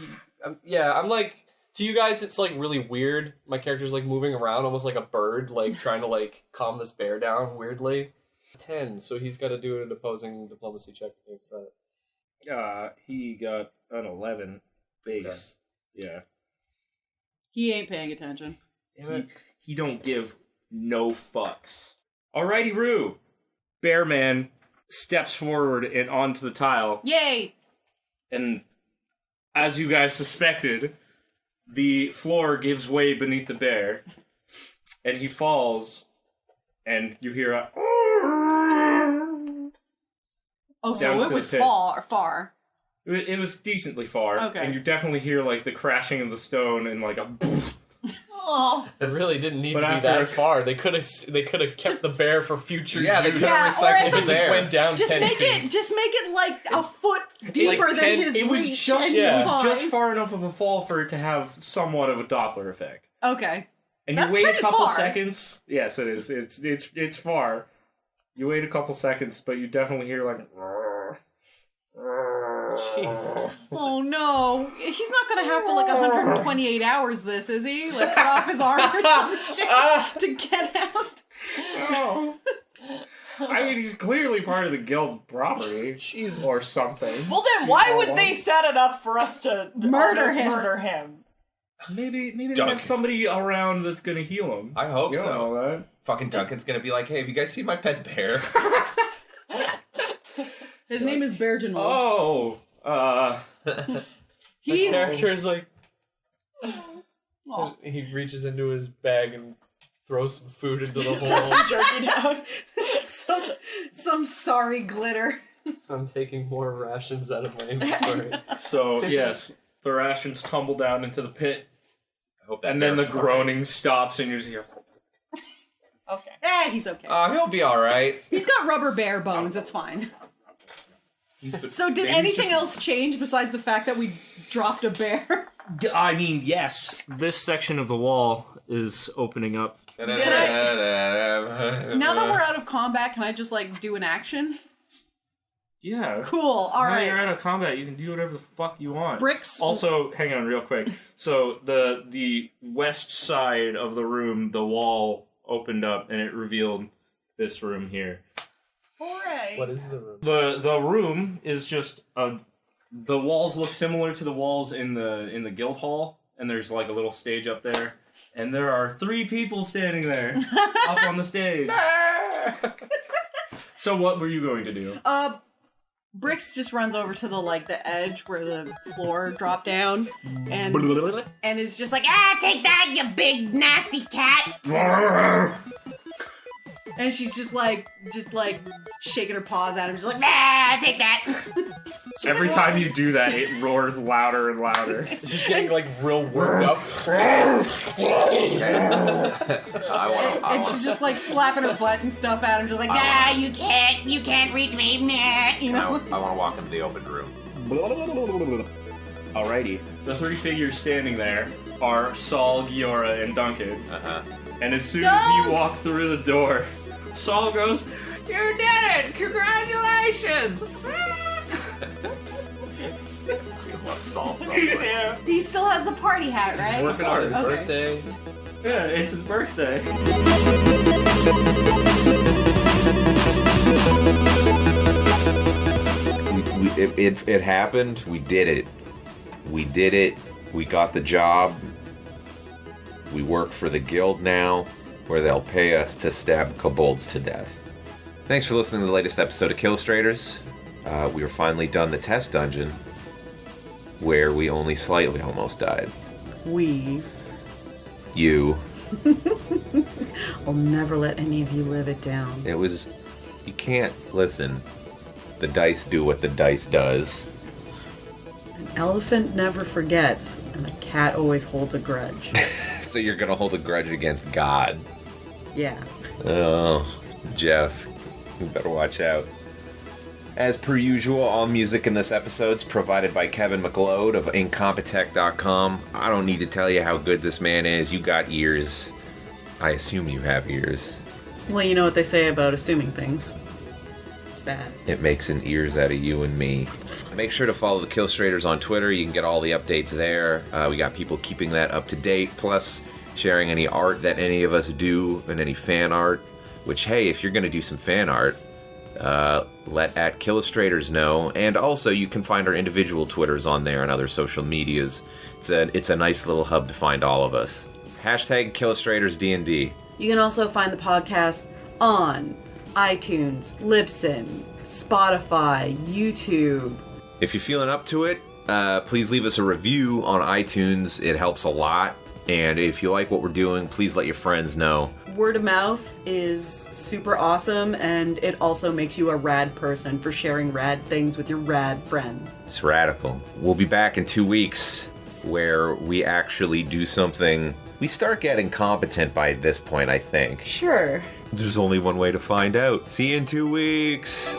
S1: I'm like to you guys. It's like really weird. My character's like moving around almost like a bird, like trying to like calm this bear down weirdly. 10, so he's got to do an opposing diplomacy check against that.
S5: He got an 11 base. Yeah.
S6: he ain't paying attention.
S5: He don't give no fucks. Alrighty, Roo. Bearman steps forward and onto the tile,
S6: Yay!
S5: and as you guys suspected, the floor gives way beneath the bear, and he falls, and you hear a...
S6: Oh,
S5: Down
S6: so
S5: to
S6: it
S5: the
S6: was
S5: pit.
S6: far.
S5: It was decently far,
S6: Okay.
S5: and you definitely hear like the crashing of the stone and like a...
S10: Oh,
S1: It really didn't need
S5: But
S1: to be
S5: after-
S1: that far. They could have kept the bear for future.
S7: Yeah, they
S1: use.
S7: could have
S6: Yeah, or
S7: recycled
S1: If
S7: the
S1: it just
S7: bear.
S1: went down
S6: Just
S1: 10
S6: make
S1: feet.
S6: it like a foot deeper than
S1: 10
S6: his
S5: It was
S6: reach.
S5: just
S6: and
S1: yeah.
S5: it
S6: he's
S5: was just
S6: fine.
S5: far enough of a fall for it to have somewhat of a Doppler effect.
S6: Okay.
S5: And
S6: That's
S5: you wait a
S6: pretty
S5: couple
S6: far.
S5: seconds. Yes, it is. It's far. You wait a couple seconds, but you definitely hear like.
S1: Jeez.
S6: Oh no. He's not gonna have to like 128 hours this, is he? Like cut off his arm or some shit to get out.
S5: I mean, he's clearly part of the guild property, or something.
S10: well then, why would they set it up for us to
S6: Murder
S10: almost
S6: him.
S10: Murder him?
S5: Maybe they
S7: Duncan.
S5: have somebody around that's gonna heal him.
S7: I hope
S5: You don't
S7: so.
S5: know that.
S7: Fucking Duncan's gonna be like, hey, have you guys seen my pet bear?
S6: His name is Bergen Wolf.
S5: Oh,
S6: He's
S1: Character's like
S6: Aw.
S1: he reaches into his bag and throws some food into the hole.
S10: Some jerky down.
S6: some sorry glitter.
S1: So I'm taking more rations out of my inventory.
S5: so yes, the rations tumble down into the pit,
S7: I hope that
S5: and then the
S7: bear's fine.
S5: groaning stops, and you just hear.
S8: Okay.
S6: He's okay.
S7: He'll be all right.
S6: He's got rubber bear bones. It's fine. So did anything else change besides the fact that we dropped a bear?
S5: I mean, yes. This section of the wall is opening up.
S6: Now that we're out of combat, can I just do an action?
S5: Yeah.
S6: Cool. All right.
S5: Now you're out of combat. You can do whatever the fuck you want.
S6: Brix.
S5: Also, hang on real quick. So the west side of the room, the wall opened up and it revealed this room here.
S8: Hooray.
S1: What is the room?
S5: The room is just the walls look similar to the walls in the guild hall, and there's a little stage up there, and there are 3 people standing there up on the stage. So what were you going to do?
S6: Brix just runs over to the edge where the floor dropped down, and is just like,
S9: Take that, you big nasty cat!
S6: and she's just shaking her paws at him, just like,
S9: Take that!
S5: Every time you do that, it roars louder and louder.
S1: It's just getting real worked up.
S6: and she's just slapping her butt and stuff at him, just like,
S9: you can't reach me, you know?
S7: I want to walk into the open room.
S5: Alrighty. The 3 figures standing there are Saul, Giora, and Duncan. And as soon as you walk through the door, Saul goes, "You did it! Congratulations!"
S7: I love Saul so much.
S5: Yeah.
S6: he still has the party hat, right?
S1: Working on his
S6: Okay.
S1: birthday.
S5: Yeah, it's his birthday.
S7: It happened. We did it. We got the job. We work for the guild now, where they'll pay us to stab kobolds to death. Thanks for listening to the latest episode of Killustrators. We are finally done the test dungeon, where we only slightly almost died. You.
S6: I'll never let any of you live it down.
S7: It was... You can't... Listen. The dice do what the dice does.
S6: An elephant never forgets, and a cat always holds a grudge.
S7: So you're gonna hold a grudge against God.
S6: Yeah.
S7: Oh, Jeph. You better watch out. As per usual, all music in this episode is provided by Kevin MacLeod of Incompetech.com. I don't need to tell you how good this man is. You got ears. I assume you have ears.
S6: Well, you know what they say about assuming things. It's bad.
S7: It makes an ears out of you and me. Make sure to follow the Killustrators on Twitter. You can get all the updates there. We got people keeping that up to date, plus sharing any art that any of us do and any fan art. Which, hey, if you're going to do some fan art, let @Killustrators know. And also, you can find our individual Twitters on there and other social medias. It's a nice little hub to find all of us. #KillustratorsDND.
S6: You can also find the podcast on iTunes, Libsyn, Spotify, YouTube.
S7: If you're feeling up to it, please leave us a review on iTunes. It helps a lot. And if you like what we're doing, please let your friends know.
S6: Word of mouth is super awesome, and it also makes you a rad person for sharing rad things with your rad friends.
S7: It's radical. We'll be back in 2 weeks where we actually do something. We start getting competent by this point, I think.
S6: Sure.
S7: There's only one way to find out. See you in 2 weeks.